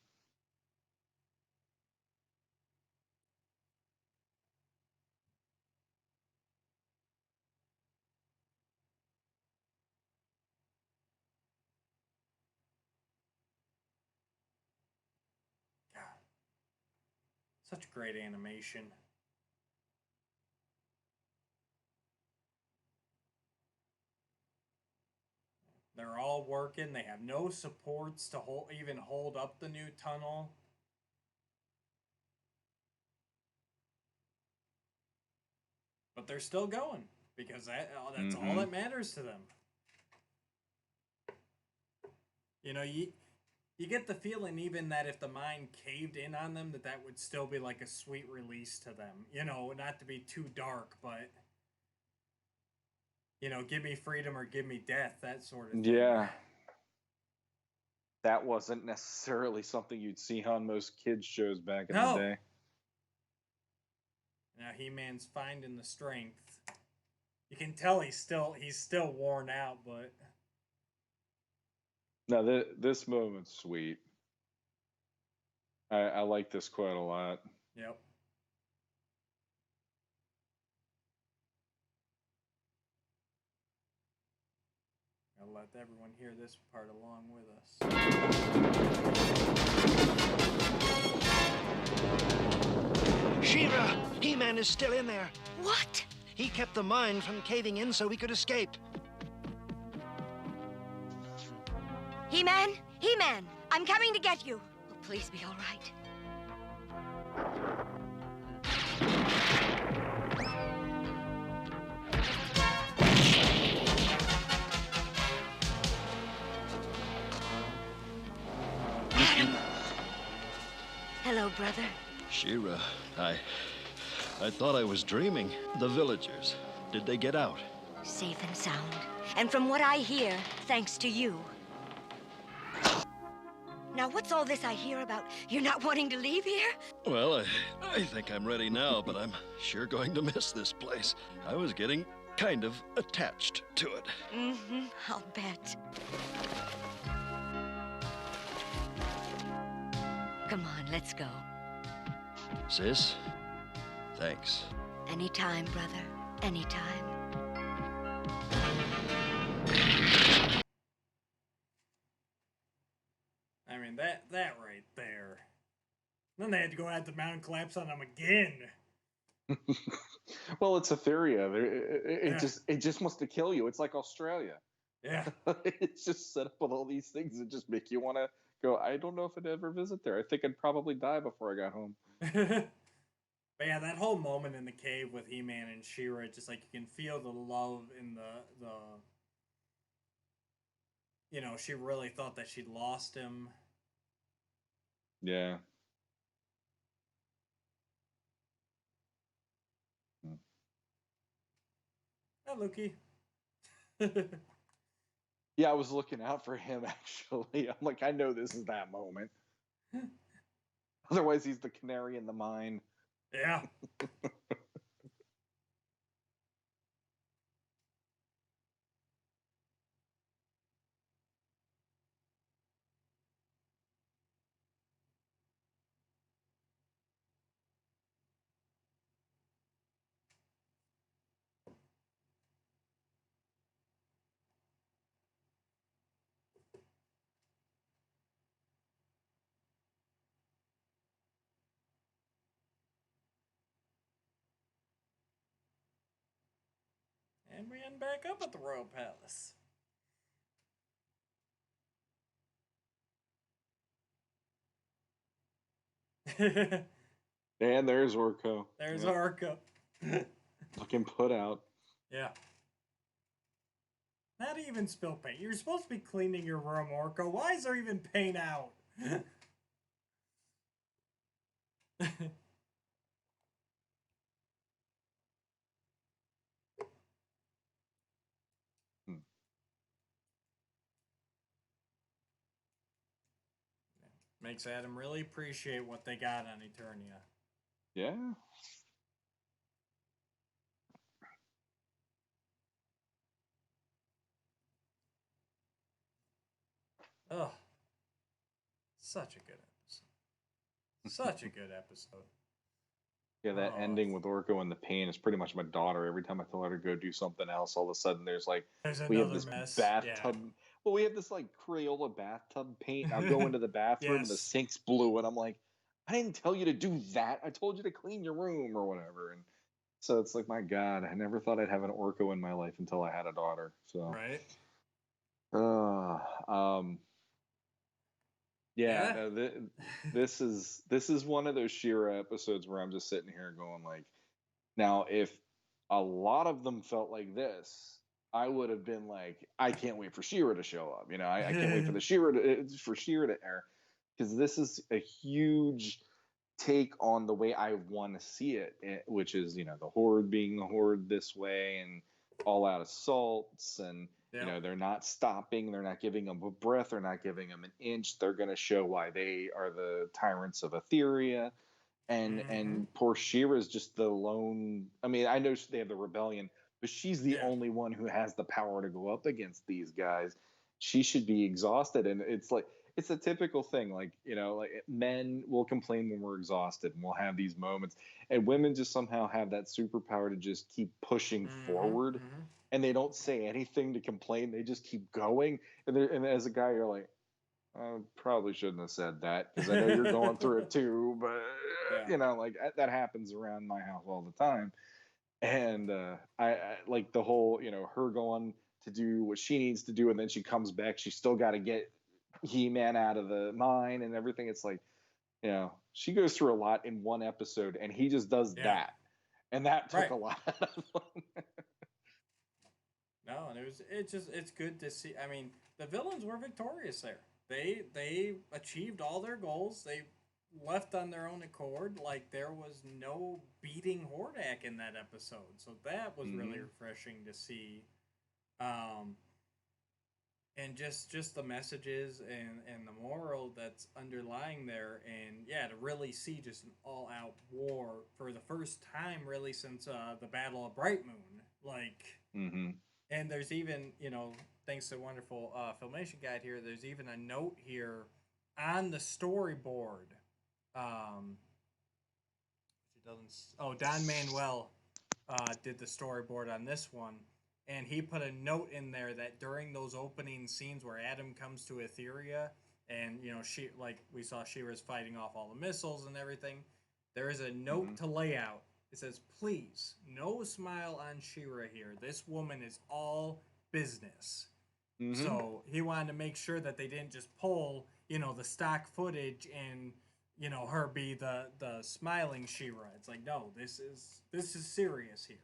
Such great animation. They're all working. They have no supports to even hold up the new tunnel. But they're still going because that's all that matters to them. You know, you get the feeling even that if the mine caved in on them, that would still be like a sweet release to them. You know, not to be too dark, but, you know, give me freedom or give me death, that sort of thing. Yeah. That wasn't necessarily something you'd see on most kids' shows back in the day. Now He-Man's finding the strength. You can tell he's still worn out, but... No, this moment's sweet. I like this quite a lot. Yep. I'll let everyone hear this part along with us. She-Ra! He-Man is still in there. What? He kept the mine from caving in so we could escape. He-Man! He-Man! I'm coming to get you! Oh, please be all right. Adam! Hello, brother. She-Ra, I thought I was dreaming. The villagers, did they get out? Safe and sound. And from what I hear, thanks to you. Now, what's all this I hear about you're not wanting to leave here? Well, I think I'm ready now, but I'm sure going to miss this place. I was getting kind of attached to it. Mm-hmm, I'll bet. Come on, let's go. Sis, thanks. Anytime, brother. Anytime. I mean, that right there. Then they had to go out the mountain, collapse on them again. Well, it's Etheria. It just wants to kill you. It's like Australia. Yeah. It's just set up with all these things that just make you want to go, I don't know if I'd ever visit there. I think I'd probably die before I got home. But yeah, that whole moment in the cave with He-Man and She-Ra, just like you can feel the love in the you know, she really thought that she'd lost him. Yeah. Hi, Lukey. Yeah, I was looking out for him, actually. I'm like, I know this is that moment. Otherwise, he's the canary in the mine. Yeah. And we end back up at the Royal Palace. And there's Orko. There's Orko. Looking put out. Yeah. Not even spill paint. You're supposed to be cleaning your room, Orko. Why is there even paint out? Makes Adam really appreciate what they got on Eternia. Yeah. Oh, such a good episode. Such a good episode. Yeah, that ending with Orko and the pain is pretty much my daughter. Every time I tell her to go do something else, all of a sudden there's we have this mess. bathtub. Yeah. Well, we have this like Crayola bathtub paint. I'll go into the bathroom and the sink's blue, and I'm like, I didn't tell you to do that. I told you to clean your room or whatever. And so it's like, my God, I never thought I'd have an Orko in my life until I had a daughter. So right. Yeah. No, this is one of those She-Ra episodes where I'm just sitting here going like, now if a lot of them felt like this, I would have been like, I can't wait for She-Ra to show up. You know, I can't wait for the She-Ra to air, because this is a huge take on the way I want to see it, which is, you know, the Horde being the Horde this way, and all out assaults, and you know, they're not stopping, they're not giving them a breath, they're not giving them an inch. They're going to show why they are the tyrants of Etheria. And poor She-Ra is just the lone. I mean, I know they have the rebellion, but she's the only one who has the power to go up against these guys. She should be exhausted, and it's like, it's a typical thing. Like, you know, like men will complain when we're exhausted, and we'll have these moments, and women just somehow have that superpower to just keep pushing forward, and they don't say anything to complain. They just keep going, and as a guy, you're like, I probably shouldn't have said that, because I know you're going through it too, but you know, like that happens around my house all the time. And I like the whole, you know, her going to do what she needs to do, and then she comes back, she's still got to get He-Man out of the mine and everything. It's like, you know, she goes through a lot in one episode, and he just does that, and that took a lot out of him. No, and it's good to see. I mean, the villains were victorious there. They achieved all their goals. They left on their own accord. Like, there was no beating Hordak in that episode, so that was really refreshing to see. And just the messages and the moral that's underlying there, and to really see just an all out war for the first time really since the Battle of Bright Moon. Like, and there's even, you know, thanks to the wonderful Filmation Guide here, there's even a note here on the storyboard. Don Manuel did the storyboard on this one, and he put a note in there that during those opening scenes where Adam comes to Etheria, and, you know, we saw She-Ra's fighting off all the missiles and everything, there is a note to layout. It says, please, no smile on She-Ra here. This woman is all business. So he wanted to make sure that they didn't just pull, you know, the stock footage and, you know, her be the smiling She-Ra. It's like, no, this is serious here.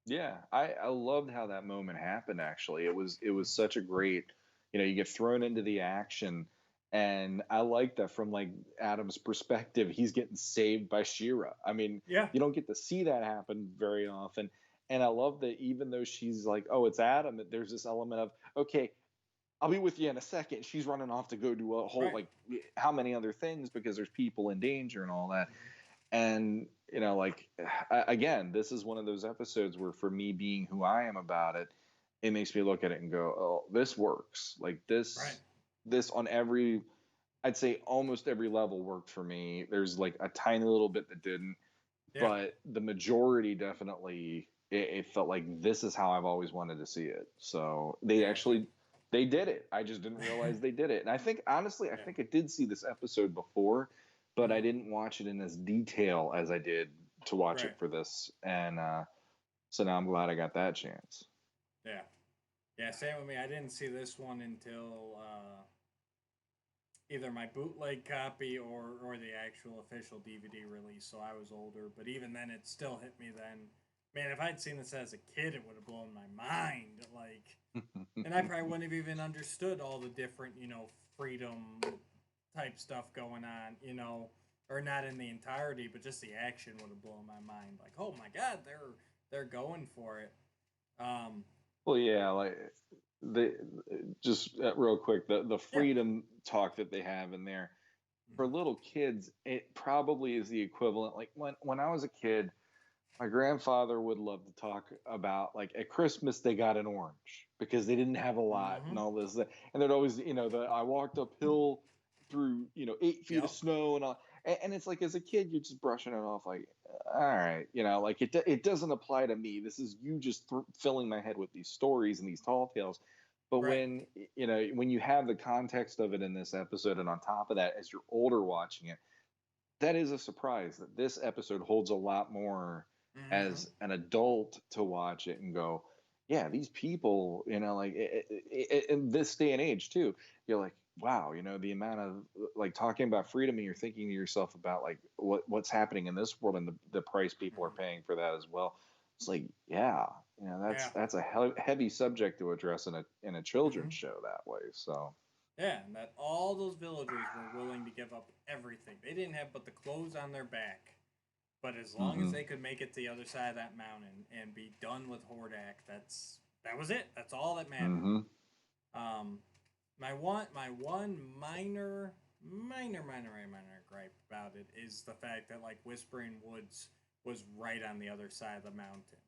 Yeah, I loved how that moment happened. Actually, it was such a great, you know, you get thrown into the action, and I like that from like Adam's perspective. He's getting saved by She-Ra. I mean, you don't get to see that happen very often, and I love that even though she's like, oh, it's Adam, there's this element of, okay, I'll be with you in a second. She's running off to go do a whole like how many other things, because there's people in danger and all that. And, you know, like, again, this is one of those episodes where, for me being who I am about it, it makes me look at it and go, oh, this works. Like this on every, I'd say almost every level worked for me. There's like a tiny little bit that didn't, but the majority definitely, it felt like this is how I've always wanted to see it. So they did it. I just didn't realize they did it. And I think, honestly, I think I did see this episode before, but I didn't watch it in as detail as I did to watch it for this. And so now I'm glad I got that chance. Yeah, same with me. I didn't see this one until either my bootleg copy or the actual official DVD release, so I was older. But even then, it still hit me then. Man, if I'd seen this as a kid, it would have blown my mind. Like, and I probably wouldn't have even understood all the different, you know, freedom type stuff going on, you know, or not in the entirety, but just the action would have blown my mind. Like, oh my God, they're going for it. Well, yeah, like just real quick, the freedom talk that they have in there for little kids, it probably is the equivalent. Like when I was a kid, my grandfather would love to talk about, like, at Christmas they got an orange because they didn't have a lot and all this, and they'd always, you know, I walked uphill through, you know, 8 feet of snow and all, and it's like, as a kid, you're just brushing it off, like, all right, you know, like it doesn't apply to me. This is you just filling my head with these stories and these tall tales. But when, you know, when you have the context of it in this episode, and on top of that, as you're older watching it, that is a surprise that this episode holds a lot more as an adult to watch it and go, yeah, these people, you know, like in this day and age too, you're like, wow, you know, the amount of, like, talking about freedom, and you're thinking to yourself about, like, what's happening in this world, and the price people are paying for that as well. It's like, yeah, that's a heavy subject to address in a children's show that way. So yeah, and that all those villagers were willing to give up everything. They didn't have but the clothes on their back, but as long as they could make it to the other side of that mountain and be done with Hordak, that was it. That's all that mattered. My one minor gripe about it is the fact that like Whispering Woods was right on the other side of the mountain.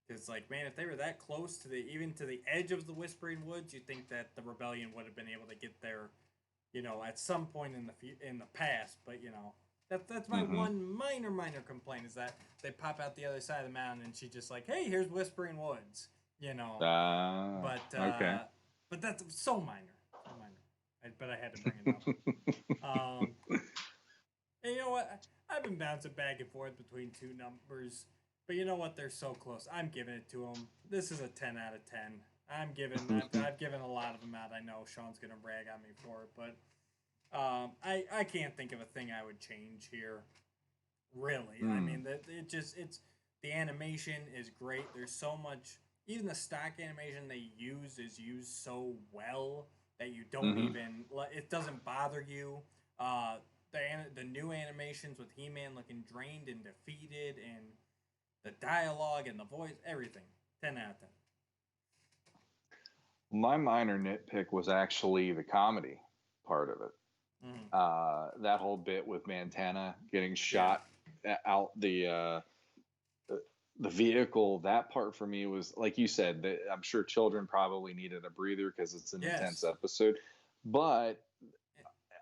Because like, man, if they were that close to even to the edge of the Whispering Woods, you'd think that the rebellion would have been able to get there, at some point in the past. But that's my one minor complaint is that they pop out the other side of the mountain and she's just like, hey, here's Whispering Woods, okay. But that's so minor. But I had to bring it up. And you know what? I've been bouncing back and forth between two numbers, but you know what? They're so close. I'm giving it to them. This is a 10 out of 10. I've given a lot of them out. I know Sean's gonna brag on me for it, but I can't think of a thing I would change here. Really, I mean, it's the animation is great. There's so much. Even the stock animation they use is used so well that you don't even. It doesn't bother you. The new animations with He-Man looking drained and defeated, and the dialogue and the voice, everything. 10 out of 10. My minor nitpick was actually the comedy part of it. That whole bit with Montana getting shot out the vehicle, that part for me was, like you said, I'm sure children probably needed a breather because it's an intense episode. But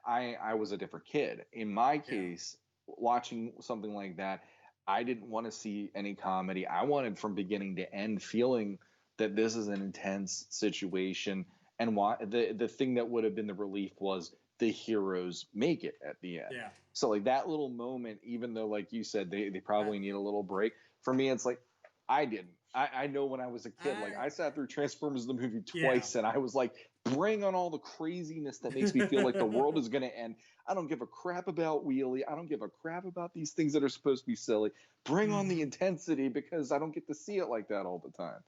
I was a different kid. In my case, watching something like that, I didn't want to see any comedy. I wanted from beginning to end feeling that this is an intense situation. And the thing that would have been the relief was the heroes make it at the end. Yeah. So like that little moment, even though like you said, they probably need a little break. For me, it's like, I didn't. I know when I was a kid, like I sat through Transformers the movie twice and I was like, bring on all the craziness that makes me feel like the world is going to end. I don't give a crap about Wheelie. I don't give a crap about these things that are supposed to be silly. Bring on the intensity because I don't get to see it like that all the time.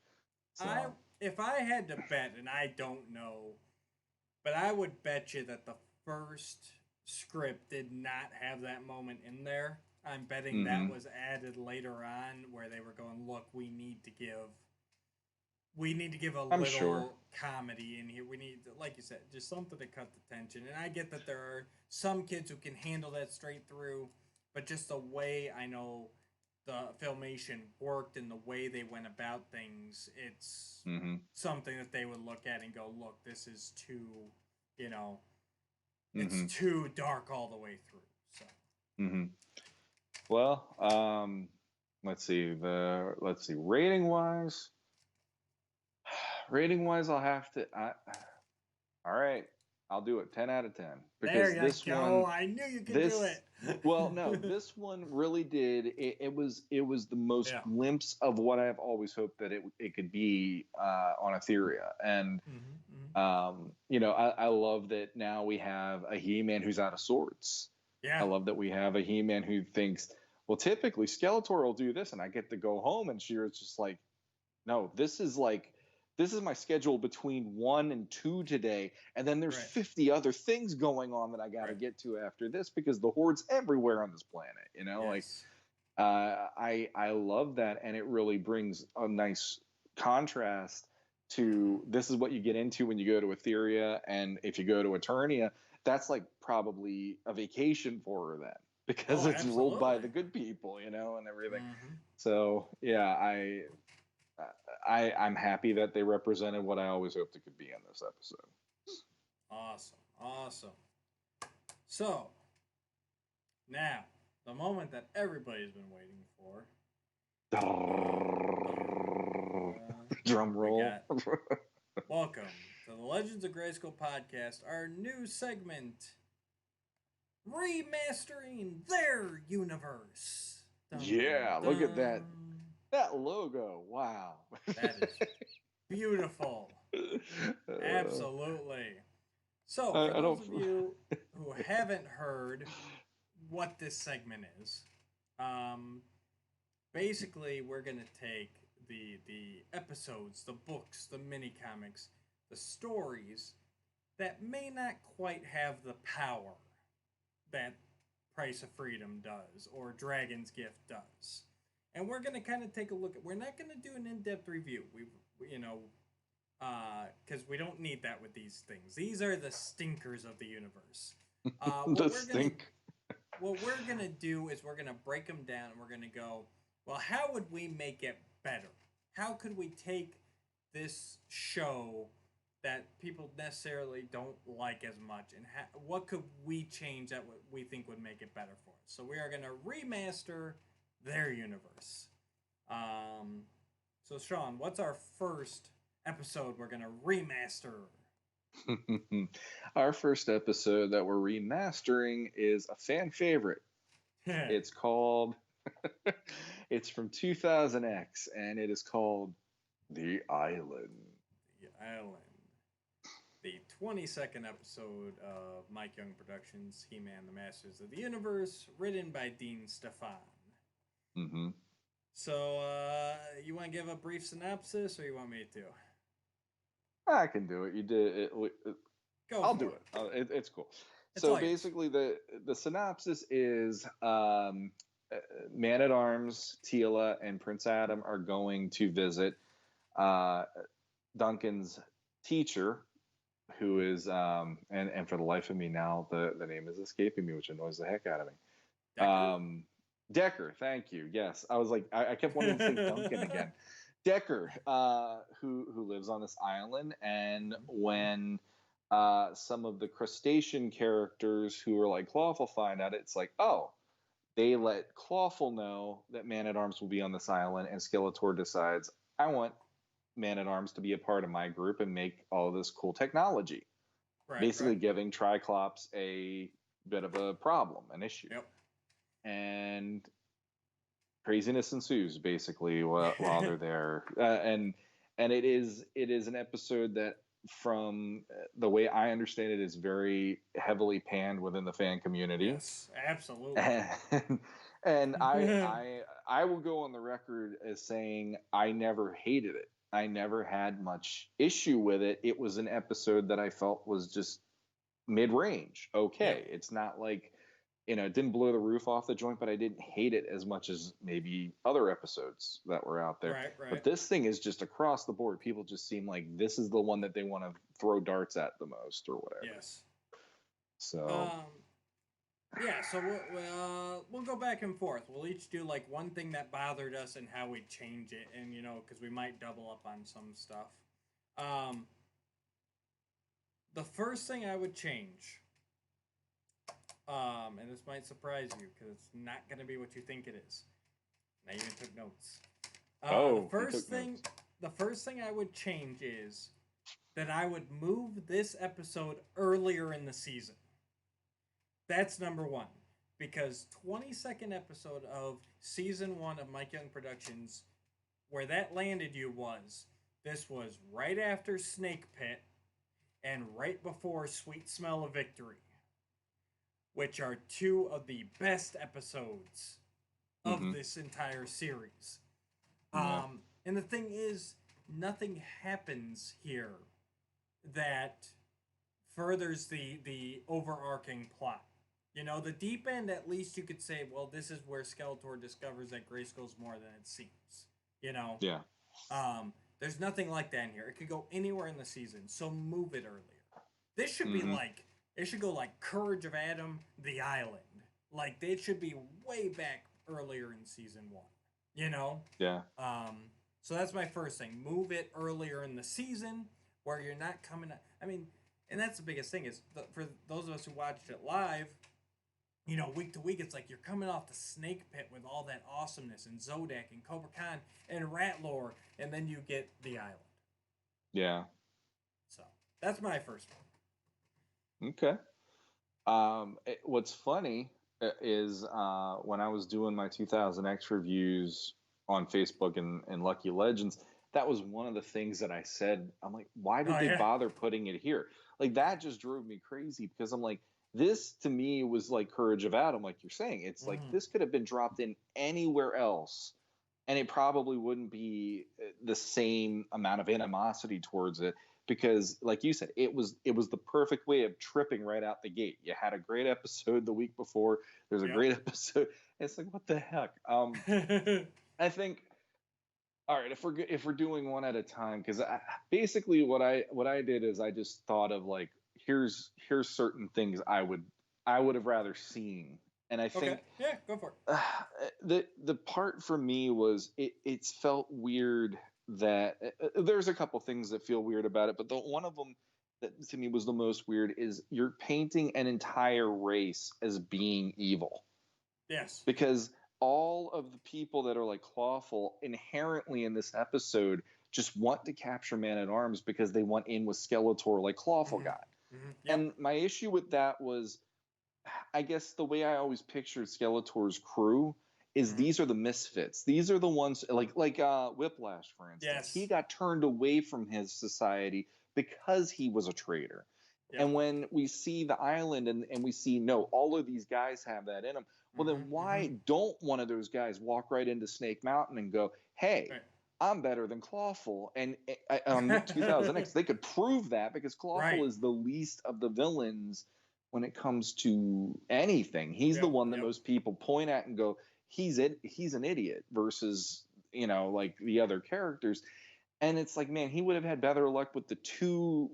So. If I had to bet, and I don't know, but I would bet you that the first script did not have that moment in there. I'm betting that was added later on where they were going, look, we need to give a little comedy in here. We need, like you said, just something to cut the tension. And I get that there are some kids who can handle that straight through, but just the way I know the Filmation worked and the way they went about things, it's something that they would look at and go, look, this is too, it's too dark all the way through. So. Well, let's see. Rating wise, I'll have to. All right, I'll do it. 10 out of 10. Because there you this go. one, I knew you could do it. Well, no, this one really did. It was the most glimpse of what I've always hoped that it could be on Etheria, and I love that now we have a He-Man who's out of sorts. Yeah. I love that we have a He-Man who thinks, well, typically Skeletor will do this and I get to go home. And She-Ra's just like, no, this is my schedule between 1 and 2 today. And then there's 50 other things going on that I got to get to after this because the Horde's everywhere on this planet, I love that. And it really brings a nice contrast to this is what you get into when you go to Etheria. And if you go to Eternia, that's like probably a vacation for her then because it's ruled by the good people, and everything. So yeah, I'm happy that they represented what I always hoped it could be in this episode. Awesome. So now the moment that everybody's been waiting for. Drum roll. Welcome to the Legends of Grayskull podcast, our new segment, Remastering Their Universe. Look at that. That logo. Wow. That is beautiful. Absolutely. So, for those of you who haven't heard what this segment is, basically we're gonna take the episodes, the books, the mini comics, the stories that may not quite have the power that Price of Freedom does or Dragon's Gift does. And we're going to kind of take a look at, we're not going to do an in-depth review. Because we don't need that with these things. These are the stinkers of the universe. What we're going to do is we're going to break them down and we're going to go, well, how would we make it better? How could we take this show that people necessarily don't like as much, and what could we change that we think would make it better for us? So we are going to remaster their universe. So Sean, what's our first episode we're going to remaster? Our first episode that we're remastering is a fan favorite. It's called it's from 2000X, and it is called The Island. The Island. The 22nd episode of Mike Young Productions' He-Man, The Masters of the Universe, written by Dean Stefan. Mm-hmm. So, you want to give a brief synopsis, or you want me to? I can do it. You did it. I'll do it. It's cool. So basically, the synopsis is Man-at-Arms, Teela, and Prince Adam are going to visit Duncan's teacher, who is and for the life of me now the name is escaping me, which annoys the heck out of me. Decker, thank you. Yes, I was like, I kept wanting to say Duncan again. Decker, who lives on this island, and when some of the crustacean characters who are like Clawful find out, it's like, oh, they let Clawful know that Man-at-Arms will be on this island, and Skeletor decides, I want Man-at-Arms to be a part of my group and make all of this cool technology. Basically giving Triclops a bit of a problem, an issue. Yep. And craziness ensues basically while they're there. And it is an episode that, from the way I understand it, is very heavily panned within the fan community. Yes, absolutely. And I will go on the record as saying I never hated it. I never had much issue with it. It was an episode that I felt was just mid-range. Okay. Yeah. It's not like, it didn't blow the roof off the joint, but I didn't hate it as much as maybe other episodes that were out there. Right. But this thing is just across the board. People just seem like this is the one that they want to throw darts at the most or whatever. Yes. So... yeah, so we'll go back and forth. We'll each do like one thing that bothered us and how we change it, and because we might double up on some stuff. The first thing I would change, and this might surprise you because it's not going to be what you think it is. I even took notes. The first thing I would change is that I would move this episode earlier in the season. That's number one, because 22nd episode of season 1 of Mike Young Productions, where that landed you this was right after Snake Pit and right before Sweet Smell of Victory, which are two of the best episodes of this entire series. And the thing is, nothing happens here that furthers the overarching plot. The deep end, at least you could say, well, this is where Skeletor discovers that Grayskull's more than it seems. Yeah. There's nothing like that in here. It could go anywhere in the season, so move it earlier. This should be like, it should go like Courage of Adam, The Island. Like, they should be way back earlier in season 1. Yeah. So that's my first thing. Move it earlier in the season where you're not coming... and that's the biggest thing is, for those of us who watched it live... week to week, it's like you're coming off the Snake Pit with all that awesomeness, and Zodak and Cobra Khan and Ratlore, and then you get The Island. Yeah. So that's my first one. Okay. What's funny is when I was doing my 2000X reviews on Facebook and Lucky Legends, that was one of the things that I said. I'm like, why did they bother putting it here? Like, that just drove me crazy, because I'm like, this to me was like Courage of Adam, like you're saying. It's like this could have been dropped in anywhere else and it probably wouldn't be the same amount of animosity towards it, because like you said, it was the perfect way of tripping right out the gate. You had a great episode the week before, there's a great episode. It's like, what the heck? I think, all right, if we're doing one at a time, because basically what I did is I just thought of like, here's certain things I would have rather seen, and I think yeah, go for it. the part for me was it's felt weird that there's a couple things that feel weird about it, but the one of them that to me was the most weird is you're painting an entire race as being evil. Yes, because all of the people that are like Clawful inherently in this episode just want to capture Man-at-Arms because they want in with Skeletor like Clawful got. Yep. And my issue with that was, I guess the way I always pictured Skeletor's crew is these are the misfits. These are the ones like Whiplash, for instance. Yes. He got turned away from his society because he was a traitor. Yep. And when we see the island and we see, no, all of these guys have that in them. Well, then why don't one of those guys walk right into Snake Mountain and go, hey, I'm better than Clawful? And on 2000X, they could prove that because Clawful is the least of the villains when it comes to anything. He's the one that most people point at and go, he's an idiot, versus, you know, like the other characters. And it's like, man, he would have had better luck with the two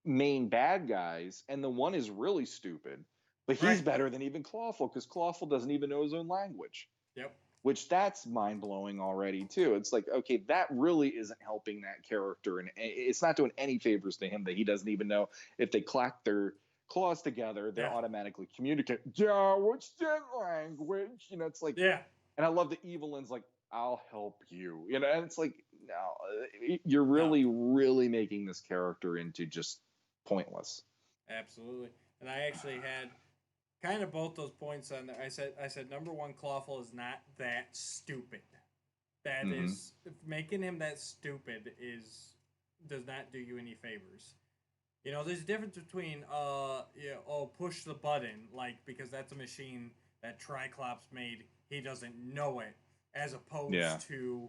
main bad guys, and the one is really stupid. But he's better than even Clawful, because Clawful doesn't even know his own language. Yep. Which that's mind-blowing already, too. It's like, okay, that really isn't helping that character. And it's not doing any favors to him that he doesn't even know if they clack their claws together, they're automatically communicate. Yeah, what's that language? You know, it's like, and I love the Evelyn's like, I'll help you. You know, and it's like, no, you're really making this character into just pointless. Absolutely. And I actually had kind of both those points on there. I said number one, Clawful is not that stupid. That is, making him that stupid does not do you any favors. You know, there's a difference between push the button, like, because that's a machine that Triclops made, he doesn't know it, as opposed to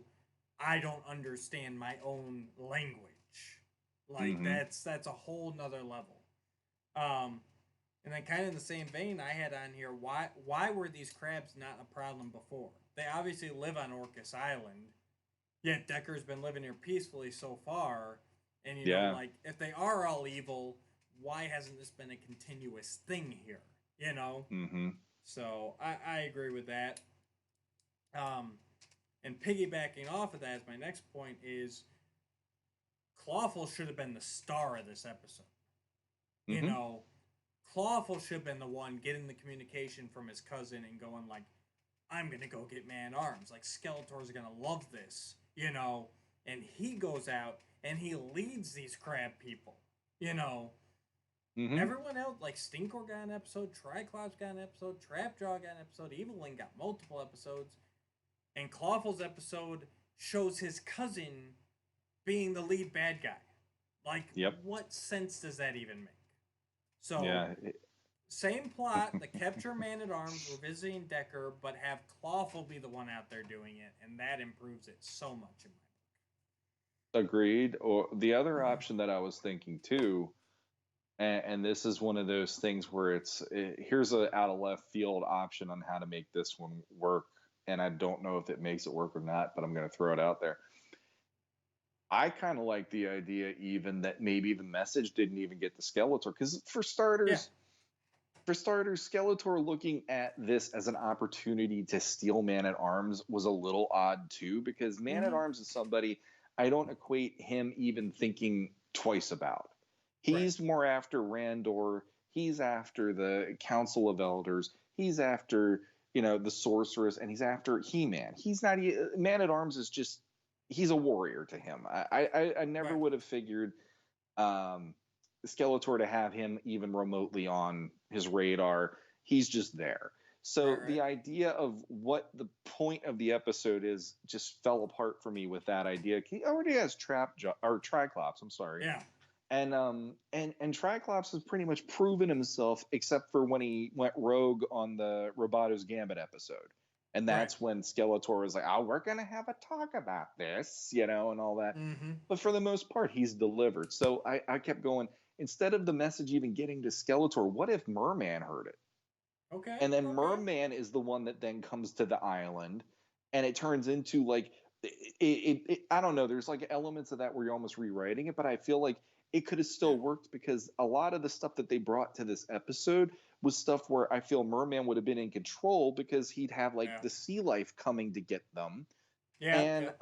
I don't understand my own language. Like that's a whole nother level. And then kind of in the same vein, I had on here, why were these crabs not a problem before? They obviously live on Orcus Island, yet Decker's been living here peacefully so far. And, you know, like, if they are all evil, why hasn't this been a continuous thing here? You know? So, I agree with that. And piggybacking off of that, my next point is Clawful should have been the star of this episode. You know, Clawful should have been the one getting the communication from his cousin and going like, I'm going to go get Man-at-Arms. Like, Skeletor's going to love this, you know? And he goes out and he leads these crab people, you know? Everyone else, like Stinkor got an episode, Triclops got an episode, Trapjaw got an episode, Evelyn got multiple episodes. And Clawful's episode shows his cousin being the lead bad guy. Like, what sense does that even make? So, same plot, the capture Man-at-Arms, we're visiting Decker, but have Clawful be the one out there doing it, and that improves it so much in my book. Agreed. Or the other option that I was thinking too, and this is one of those things where here's a out of left field option on how to make this one work, and I don't know if it makes it work or not, but I'm going to throw it out there. I kind of like the idea even that maybe the message didn't even get to Skeletor, because for starters, Skeletor looking at this as an opportunity to steal Man-at-Arms was a little odd too, because Man-at-Arms is somebody I don't equate him even thinking twice about. He's more after Randor. He's after the Council of Elders. He's after, you know, the Sorceress, and he's after He-Man. He's not Man-at-Arms is just, he's a warrior to him. I never would have figured Skeletor to have him even remotely on his radar. He's just there. So the idea of what the point of the episode is just fell apart for me with that idea. He already has Triclops, I'm sorry. Yeah. And Triclops has pretty much proven himself, except for when he went rogue on the Roboto's Gambit episode. And that's when Skeletor was like, oh, we're going to have a talk about this, and all that. But for the most part, he's delivered. So I kept going, instead of the message even getting to Skeletor, what if Merman heard it? Okay. And then Merman is the one that then comes to the island, and it turns into like, I don't know, there's like elements of that where you're almost rewriting it, but I feel like it could have still worked, because a lot of the stuff that they brought to this episode was stuff where I feel Merman would have been in control, because he'd have like the sea life coming to get them. And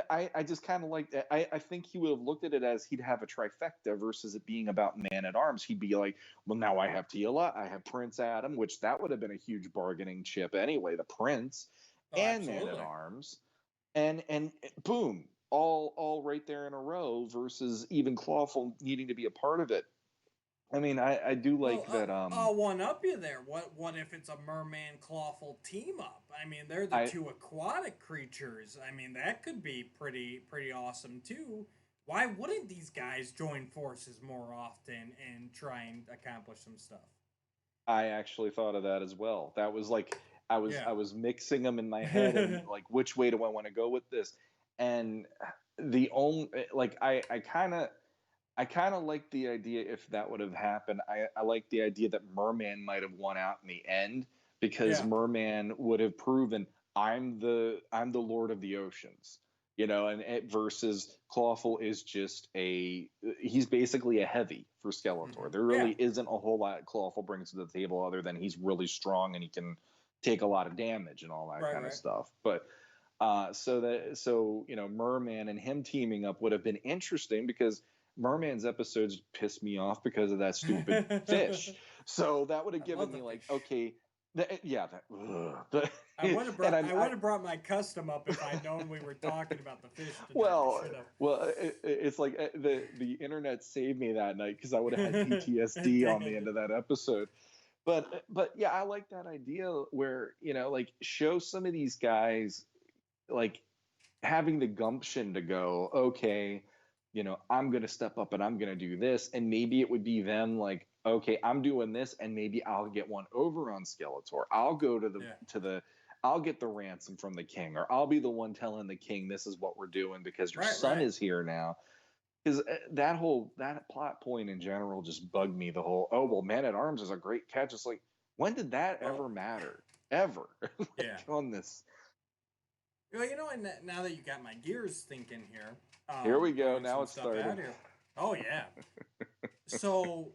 I just kind of like that. I think he would have looked at it as he'd have a trifecta versus it being about Man-at-Arms. He'd be like, well, now I have Teela, I have Prince Adam, which that would have been a huge bargaining chip anyway, the Prince and Man-at-Arms. And boom, all right there in a row, versus even Clawful needing to be a part of it. I mean, I do like that. I'll one up you there. What if it's a Merman Clawful team up? I mean, they're the two aquatic creatures. I mean, that could be pretty awesome too. Why wouldn't these guys join forces more often and try and accomplish some stuff? I actually thought of that as well. That was like, I was mixing them in my head and like, which way do I want to go with this? And the only, like, I kind of like the idea, if that would have happened. I like the idea that Merman might have won out in the end, because Merman would have proven, I'm the Lord of the Oceans, and versus Clawful is just he's basically a heavy for Skeletor. There really isn't a whole lot Clawful brings to the table, other than he's really strong and he can take a lot of damage and all that kind of stuff. But so Merman and him teaming up would have been interesting, because Merman's episodes pissed me off because of that stupid fish. So that would have given me like, okay, I would have brought my custom up if I'd known we were talking about the fish tonight. Well, it's like the internet saved me that night, because I would have had PTSD on the end of that episode. But yeah, I like that idea where, like, show some of these guys like having the gumption to go, okay, I'm going to step up and I'm going to do this. And maybe it would be them like, okay, I'm doing this, and maybe I'll get one over on Skeletor. I'll go to I'll get the ransom from the king, or I'll be the one telling the king, this is what we're doing because your son is here now. Because that plot point in general just bugged me. The whole, oh, well, Man-at-Arms is a great catch. It's like, when did that ever matter? Ever? On this. Well, and now that you got my gears thinking here. Here we go. Now it's starting. Oh, yeah. So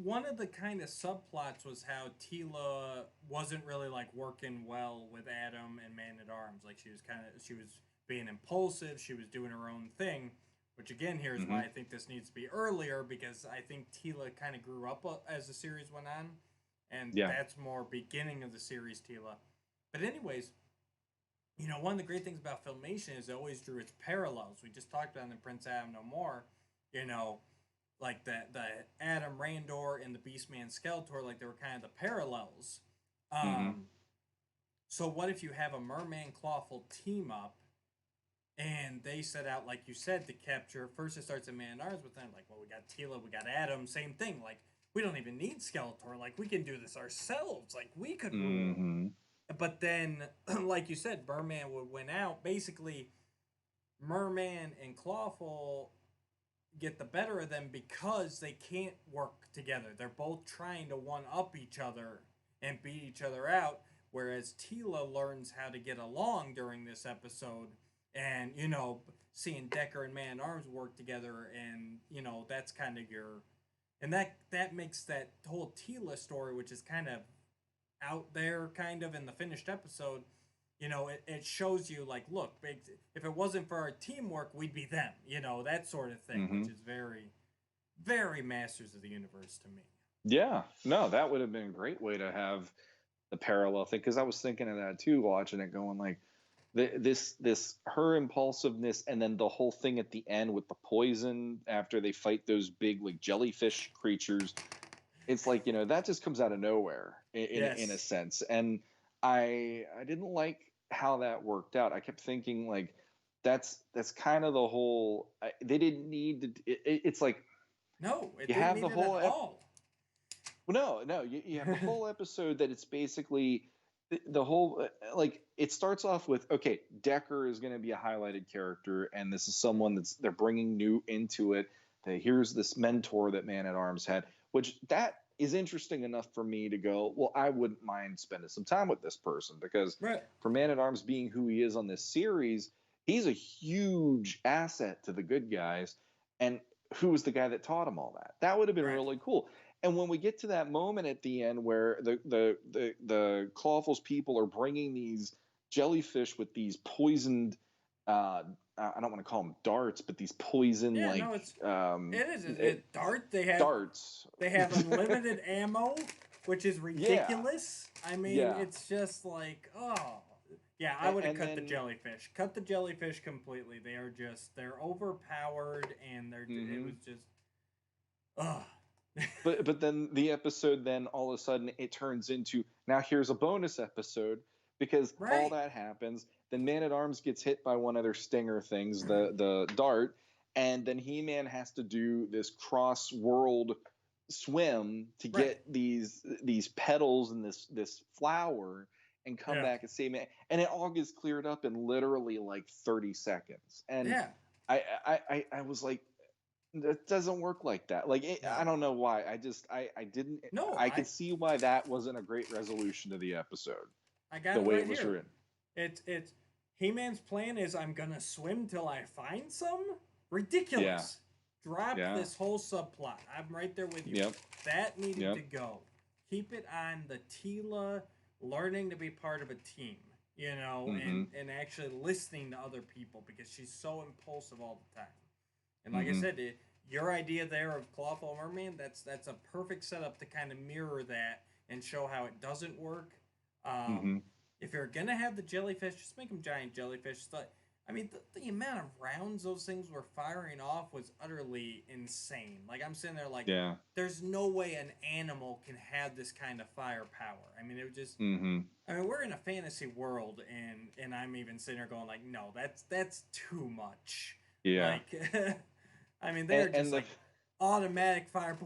one of the kind of subplots was how Teela wasn't really like working well with Adam and Man-at-Arms. Like she was being impulsive. She was doing her own thing. Which again, here's why I think this needs to be earlier, because I think Teela kind of grew up as the series went on, and that's more beginning of the series Teela. But anyways, one of the great things about Filmation is it always drew its parallels. We just talked about in the Prince Adam No More, like the Adam Randor and the Beastman Skeletor, like they were kind of the parallels. So what if you have a Merman Clawful team up, and they set out, like you said, to capture. First, it starts at Man-at-Arms, but then, like, well, we got Teela, we got Adam, same thing. Like, we don't even need Skeletor. Like, we can do this ourselves. Like, we could rule. But then, like you said, Merman would win out. Basically, Merman and Clawful get the better of them because they can't work together. They're both trying to one-up each other and beat each other out, whereas Teela learns how to get along during this episode. And, seeing Decker and Man-at-Arms work together, and, that's kind of and that makes that whole Teela story, which is kind of out there kind of in the finished episode, it shows you, like, look, if it wasn't for our teamwork, we'd be them, that sort of thing, which is very, very Masters of the Universe to me. Yeah, no, that would have been a great way to have the parallel thing, because I was thinking of that too, watching it, going like, this her impulsiveness, and then the whole thing at the end with the poison after they fight those big like jellyfish creatures, it's like, that just comes out of nowhere in a sense. And I didn't like how that worked out. I kept thinking like that's kind of the whole, they didn't need to, it's like, no, it didn't need it at all. Well, no, you have the whole episode that it's basically the whole like it starts off with, okay, Decker is going to be a highlighted character, and this is someone they're bringing new into it. Here's this mentor that Man at Arms had, which that is interesting enough for me to go, well, I wouldn't mind spending some time with this person, because for Man at Arms being who he is on this series, he's a huge asset to the good guys. And who was the guy that taught him all that? That would have been really cool. And when we get to that moment at the end where the Clawful's people are bringing these jellyfish with these poisoned, I don't want to call them darts, but these poison it's dart. They have darts. They have unlimited ammo, which is ridiculous. I mean, it's just like, oh. Yeah, I would have cut the jellyfish. Cut the jellyfish completely. They're overpowered, and it was just, ugh. but then the episode, then all of a sudden it turns into, now here's a bonus episode, because all that happens. Then Man at Arms gets hit by one of their stinger things, the dart, and then He-Man has to do this cross-world swim to get these petals and this flower and come back and save Man. And it all gets cleared up in literally like 30 seconds. And I was like, it doesn't work like that. Like, I don't know why. I didn't. No, I could see why that wasn't a great resolution to the episode. I got the way it was written. It's He-Man's plan is, I'm gonna swim till I find some. Ridiculous. Drop this whole subplot. I'm right there with you. That needed to go. Keep it on the Teela learning to be part of a team, you know, and actually listening to other people, because she's so impulsive all the time. And like I said, your idea there of Clawful Merman, that's a perfect setup to kind of mirror that and show how it doesn't work. If you're going to have the jellyfish, just make them giant jellyfish. I mean, the amount of rounds those things were firing off was utterly insane. Like, I'm sitting there like, there's no way an animal can have this kind of firepower. I mean, it was just, I mean, we're in a fantasy world, and I'm even sitting there going like, no, that's too much. Yeah. Like, I mean, they're just like automatic fire.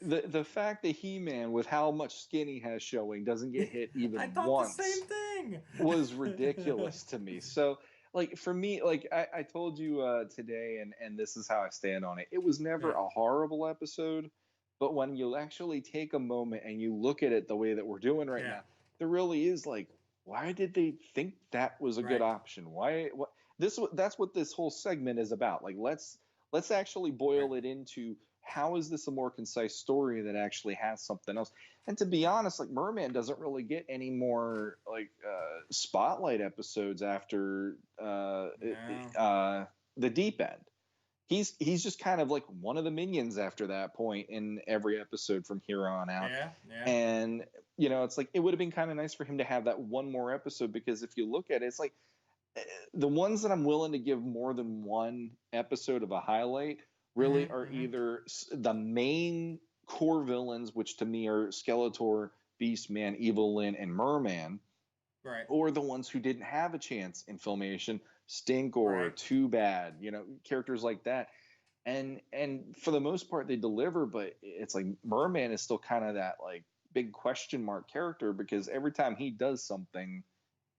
The fact that He-Man, with how much skin he has showing, doesn't get hit even I thought once the same thing. was ridiculous to me. So, like, for me, like I told you today, and this is how I stand on it. It was never a horrible episode, but when you actually take a moment and you look at it the way that we're doing right now, there really is like, why did they think that was a good option? Why? What? That's what this whole segment is about. Like, let's actually boil it into, how is this a more concise story that actually has something else? And to be honest, like, Merman doesn't really get any more like spotlight episodes after the Deep End. He's just kind of like one of the minions after that point in every episode from here on out. And you know, it's like, it would have been kind of nice for him to have that one more episode, because if you look at it, it's like, the ones that I'm willing to give more than one episode of a highlight really are either the main core villains, which to me are Skeletor, Beastman, Evil Lyn, and Merman, or the ones who didn't have a chance in Filmation, Stinkor, Too Bad, you know, characters like that. And for the most part, they deliver, but it's like Merman is still kind of that like big question mark character, because every time he does something,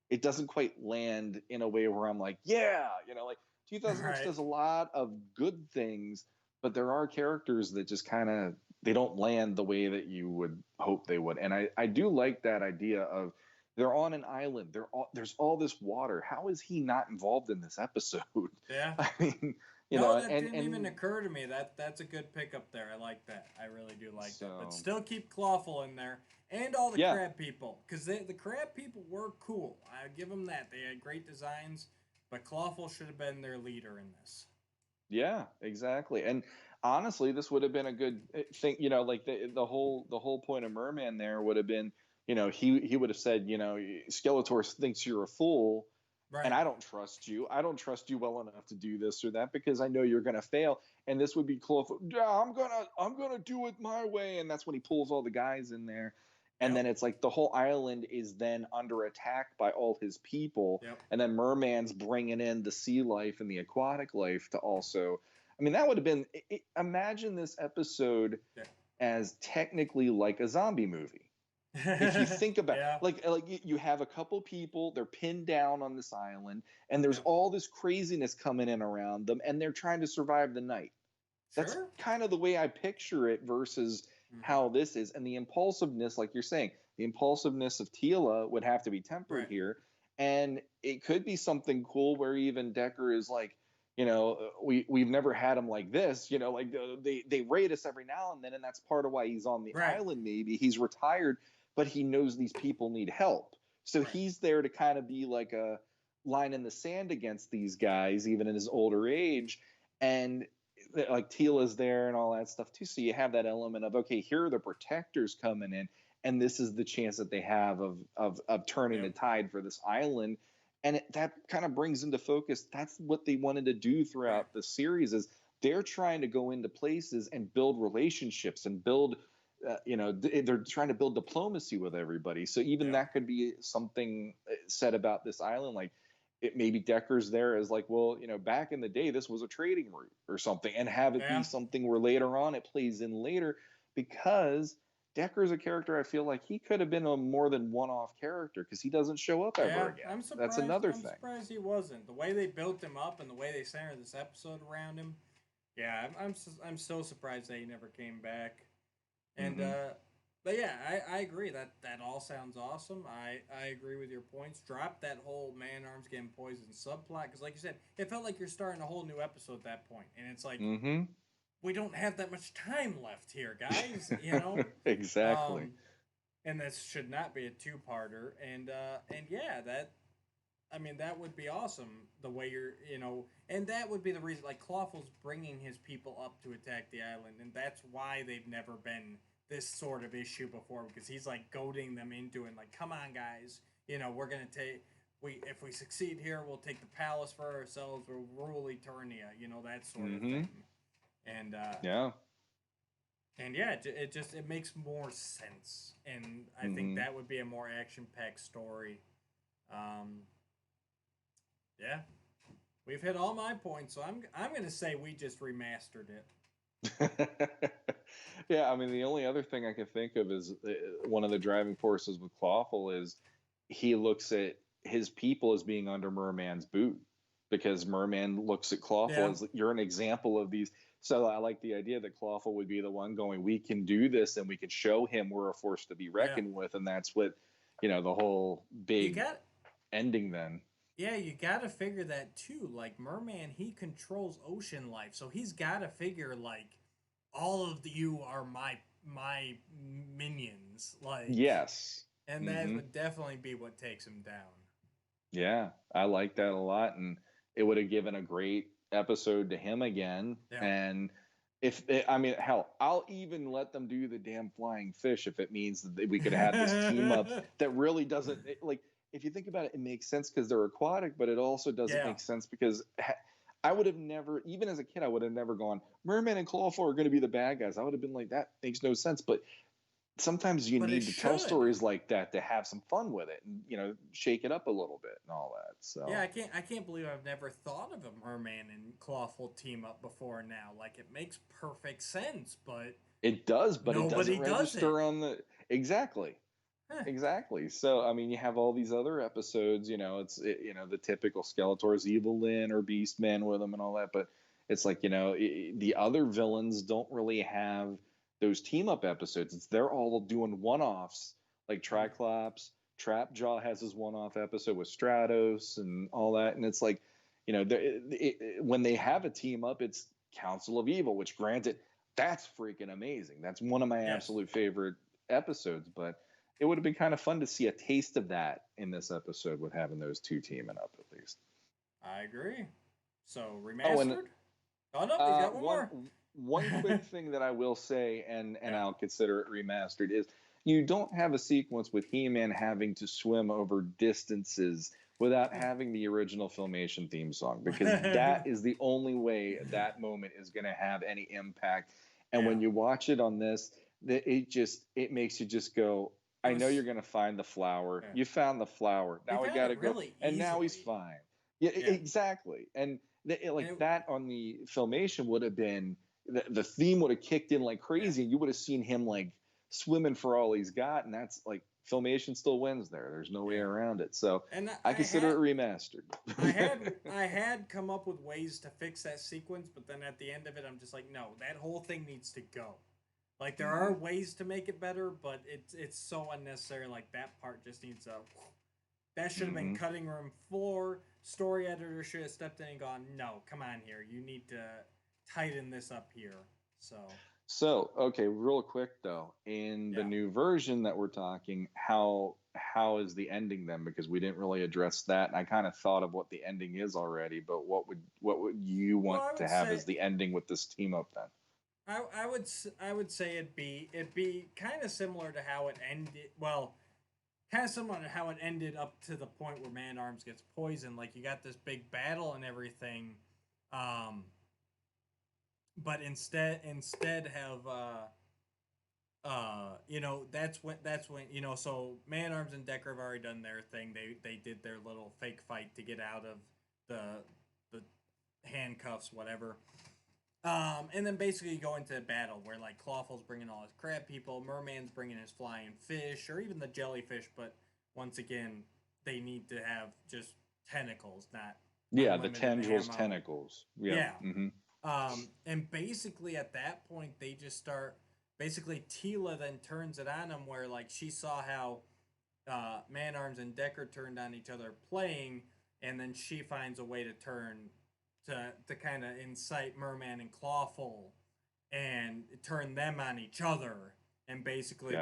it doesn't quite land in a way where I'm like, yeah, you know, like 2006 does a lot of good things, but there are characters that just kind of, they don't land the way that you would hope they would. And I do like that idea of, they're on an island, there's all this water. How is he not involved in this episode? Yeah. I mean, you know, know, that didn't even occur to me. That's a good pickup there. I like that. I really do like that. But still keep Clawful in there. And all the crab people, because the crab people were cool. I give them that. They had great designs, but Clawful should have been their leader in this. Yeah, exactly. And honestly, this would have been a good thing. You know, like the whole point of Merman there would have been, you know, he would have said, you know, Skeletor thinks you're a fool, and I don't trust you. I don't trust you well enough to do this or that, because I know you're going to fail. And this would be Clawful. Yeah, I'm gonna do it my way. And that's when he pulls all the guys in there. And then it's like the whole island is then under attack by all his people. And then Merman's bringing in the sea life and the aquatic life to also. I mean, that would have been. Imagine this episode as technically like a zombie movie. If you think about Yeah. like you have a couple people, they're pinned down on this island, and there's Yep. all this craziness coming in around them, and they're trying to survive the night. That's Sure. kind of the way I picture it versus how this is. And the impulsiveness, like you're saying, the impulsiveness of Tila would have to be tempered Right. here. And it could be something cool where even Decker is like, we've never had him like this, like they raid us every now and then, and that's part of why he's on the Right. island. Maybe he's retired, but he knows these people need help, so Right. he's there to kind of be like a line in the sand against these guys, even in his older age. And like Tila's there and all that stuff too. So you have that element of, okay, here are the protectors coming in, and this is the chance that they have of turning the tide for this island. And that kind of brings into focus, that's what they wanted to do throughout the series, is they're trying to go into places and build relationships and build, they're trying to build diplomacy with everybody. So even that could be something said about this island, like it maybe Decker's there as like, well, back in the day, this was a trading route or something, and have it be something where later on it plays in later, because Decker's a character I feel like he could have been a more than one-off character because he doesn't show up ever again. I'm surprised. That's another I'm thing. surprised he wasn't. The way they built him up and the way they centered this episode around him. Yeah, I'm so surprised that he never came back. And but yeah, I agree that all sounds awesome. I agree with your points. Drop that whole man-arms getting poisoned subplot, because like you said, it felt like you're starting a whole new episode at that point, and it's like we don't have that much time left here, guys. Exactly. And this should not be a two-parter. And yeah, that would be awesome. The way and that would be the reason. Like Clawful's bringing his people up to attack the island, and that's why they've never been this sort of issue before, because he's like goading them into it, like, come on, guys, we're gonna take. If we succeed here, we'll take the palace for ourselves. We'll rule Eternia. That sort of thing. And it makes more sense, and I think that would be a more action-packed story. We've hit all my points, so I'm gonna say we just remastered it. Yeah, I mean, the only other thing I can think of is one of the driving forces with Clawful is he looks at his people as being under Merman's boot, because Merman looks at Clawful as you're an example of these. So I like the idea that Clawful would be the one going, we can do this, and we can show him we're a force to be reckoned with, and that's what, the whole big ending then. Yeah, you got to figure that too. Like Merman, he controls ocean life, so he's got to figure like all of you are my minions. Like yes, and that would definitely be what takes him down. Yeah, I like that a lot, and it would have given a great episode to him again. And hell, I'll even let them do the damn flying fish if it means that we could have this team up that really doesn't like. If you think about it, it makes sense because they're aquatic, but it also doesn't make sense because I would have never, even as a kid, I would have never gone, Merman and Clawful are going to be the bad guys. I would have been like, that makes no sense. But sometimes you need to tell stories like that to have some fun with it and, shake it up a little bit and all that. So yeah, I can't believe I've never thought of a Merman and Clawful team up before now. Like, it makes perfect sense, but it does, but it doesn't register on the exactly. Exactly. So, I mean, you have all these other episodes, it's, the typical Skeletors, Evil Lyn or Beastmen with them and all that. But it's like, the other villains don't really have those team up episodes. They're all doing one-offs, like Triclops. Trapjaw has his one-off episode with Stratos and all that. And it's like, when they have a team up, it's Council of Evil, which granted, that's freaking amazing. That's one of my absolute favorite episodes, but it would have been kind of fun to see a taste of that in this episode with having those two teaming up at least. I agree. So remastered? Oh, no, he's got one more. One quick thing that I will say, and I'll consider it remastered, is you don't have a sequence with He-Man having to swim over distances without having the original Filmation theme song, because that is the only way that moment is going to have any impact. And when you watch it on this, it makes you just go, I know you're going to find the flower. You found the flower. Now we got to go. And now he's fine. Yeah, exactly. And that on the Filmation would have been, the theme would have kicked in like crazy. And you would have seen him like swimming for all he's got, and that's like Filmation still wins there. There's no way around it. So And I consider it remastered. I had come up with ways to fix that sequence, but then at the end of it, I'm just like, no, that whole thing needs to go. Like, there are ways to make it better, but it's so unnecessary. Like, that part just needs a... That should have been cutting room floor. Story editor should have stepped in and gone, no, come on here. You need to tighten this up here. So okay, real quick though, in the new version that we're talking, how is the ending then? Because we didn't really address that, and I kind of thought of what the ending is already. But what would you want to have as the ending with this team up then? I would say it'd be kind of similar to how it ended. Well, kind of similar to how it ended up to the point where Man-Arms gets poisoned. Like, you got this big battle and everything, but instead have that's when so Man-Arms and Decker have already done their thing. They did their little fake fight to get out of the handcuffs, whatever. And then basically you go into battle where, like, Clawful's bringing all his crab people, Merman's bringing his flying fish, or even the jellyfish, but once again, they need to have just tentacles, not the tendrils, tentacles. Yeah. And basically at that point, they just start... Basically, Teela then turns it on him where, like, she saw how Man-Arms and Decker turned on each other playing, and then she finds a way to turn... To kind of incite Merman and Clawful and turn them on each other, and basically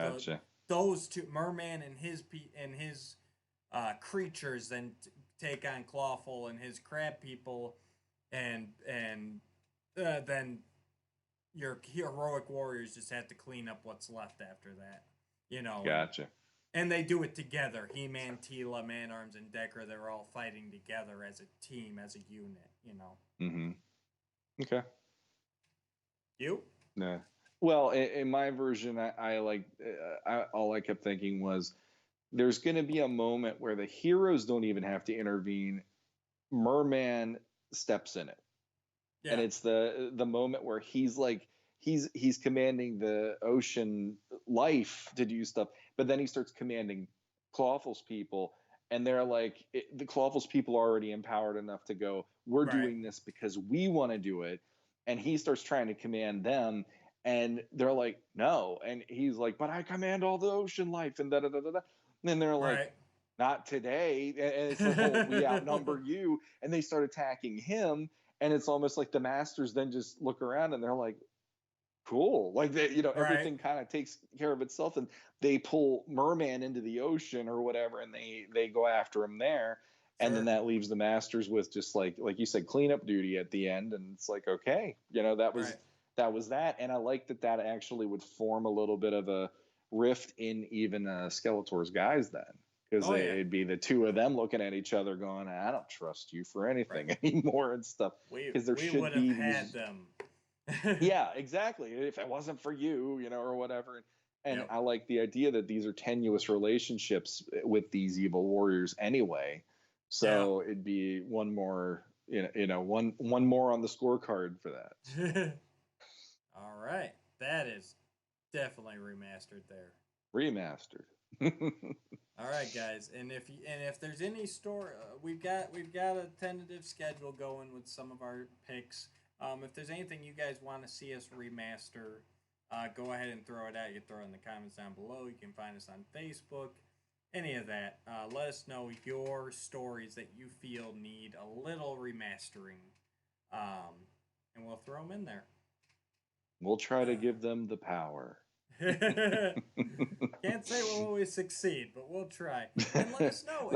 those two, Merman and his creatures, then take on Clawful and his crab people, and then your heroic warriors just have to clean up what's left after that, Gotcha. And they do it together. He-Man, Teela, Man-Arms, and Decker, they're all fighting together as a team, as a unit, Okay. You? Yeah. Well, in my version, I all I kept thinking was there's going to be a moment where the heroes don't even have to intervene. Merman steps in it. Yeah. And it's the moment where he's like, he's commanding the ocean life to do stuff, but then he starts commanding Clawful's people, and they're like, the Clawful's people are already empowered enough to go, we're doing this because we want to do it, and he starts trying to command them, and they're like, no, and he's like, but I command all the ocean life, and da-da-da-da-da, and they're like, not today, and it's the whole, we outnumber you, and they start attacking him, and it's almost like the Masters then just look around, and they're like, cool, like they, everything kind of takes care of itself, and they pull Merman into the ocean or whatever, and they go after him there, and then that leaves the Masters with just like you said, cleanup duty at the end, and it's like, okay, that was that, and I like that actually would form a little bit of a rift in even Skeletor's guys then, because it'd be the two of them looking at each other going, I don't trust you for anything anymore and stuff, because there should be had them. Yeah, exactly. If it wasn't for you, or whatever. And I like the idea that these are tenuous relationships with these evil warriors anyway. So it'd be one more, one more on the scorecard for that. All right, that is definitely remastered there. Remastered. All right, guys, and if there's any store, we've got a tentative schedule going with some of our picks. If there's anything you guys want to see us remaster, go ahead and throw it out. You can throw it in the comments down below. You can find us on Facebook, any of that. Let us know your stories that you feel need a little remastering, and we'll throw them in there. We'll try to give them the power. Can't say we'll always succeed, but we'll try. And let us know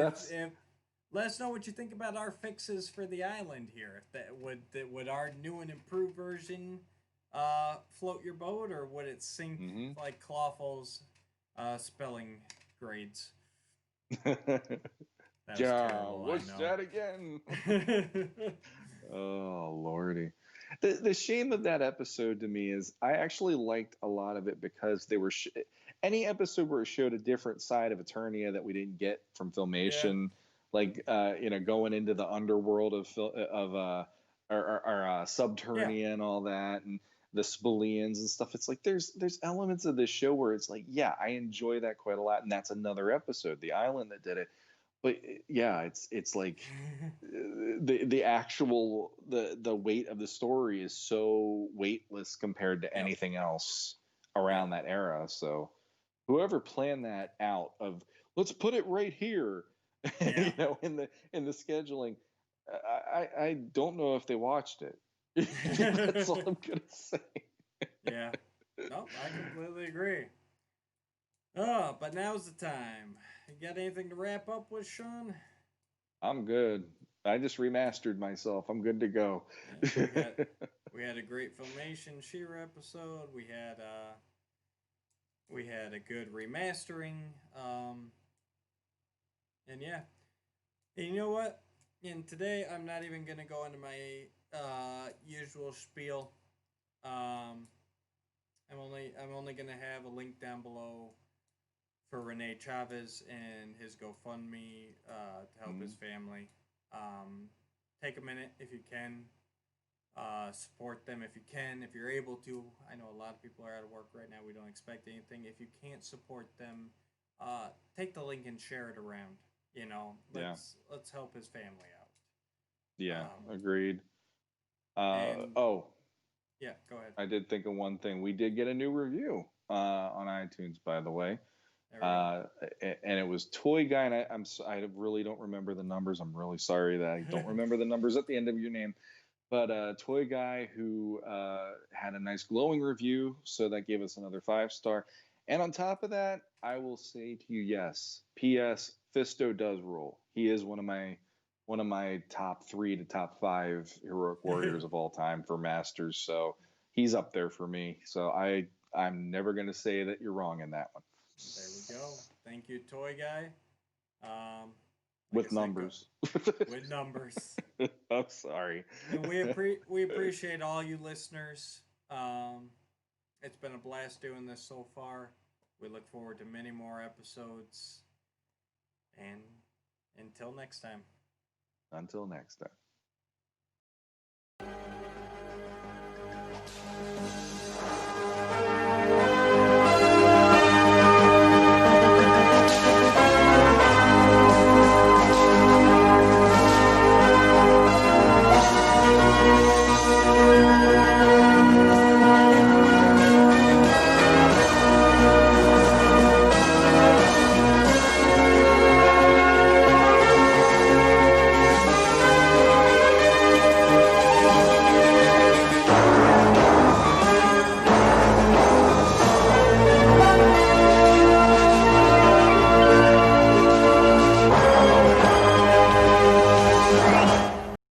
let us know what you think about our fixes for the island here. If that would our new and improved version float your boat, or would it sink like Clawful's spelling grades? What's that again? Oh, Lordy. The shame of that episode to me is I actually liked a lot of it because they were any episode where it showed a different side of Eternia that we didn't get from Filmation, like going into the underworld of Subternia and all that, and the Spillians and stuff. It's like there's elements of this show where it's like, yeah, I enjoy that quite a lot, and that's another episode, The Island, that did it. But yeah, it's like the actual the weight of the story is so weightless compared to anything else around that era. So whoever planned that out of let's put it right here, you know, in the scheduling, I don't know if they watched it. That's all I'm gonna say. Yeah. No, I completely agree. Oh, but now's the time. You got anything to wrap up with, Sean? I'm good. I just remastered myself. I'm good to go. Yeah, we had a great Filmation She-Ra episode. We had a good remastering. And yeah. And you know what? And today I'm not even gonna go into my usual spiel. I'm only gonna have a link down below for Rene Chavez and his GoFundMe to help his family. Take a minute if you can. Support them if you can, if you're able to. I know a lot of people are out of work right now. We don't expect anything. If you can't support them, take the link and share it around. You know, let's help his family out. Yeah, agreed. Yeah, go ahead. I did think of one thing. We did get a new review on iTunes, by the way. And it was Toy Guy, and I really don't remember the numbers. I'm really sorry that I don't remember the numbers at the end of your name. But Toy Guy, who had a nice glowing review, so that gave us another 5-star. And on top of that, I will say to you, yes. P.S. Fisto does rule. He is one of my top 3 to top 5 heroic warriors of all time for Masters. So he's up there for me. So I'm never going to say that you're wrong in that one. There we go. Thank you, Toy Guy. With numbers. With numbers. I'm sorry. And we appreciate all you listeners. It's been a blast doing this so far. We look forward to many more episodes. And until next time. Until next time.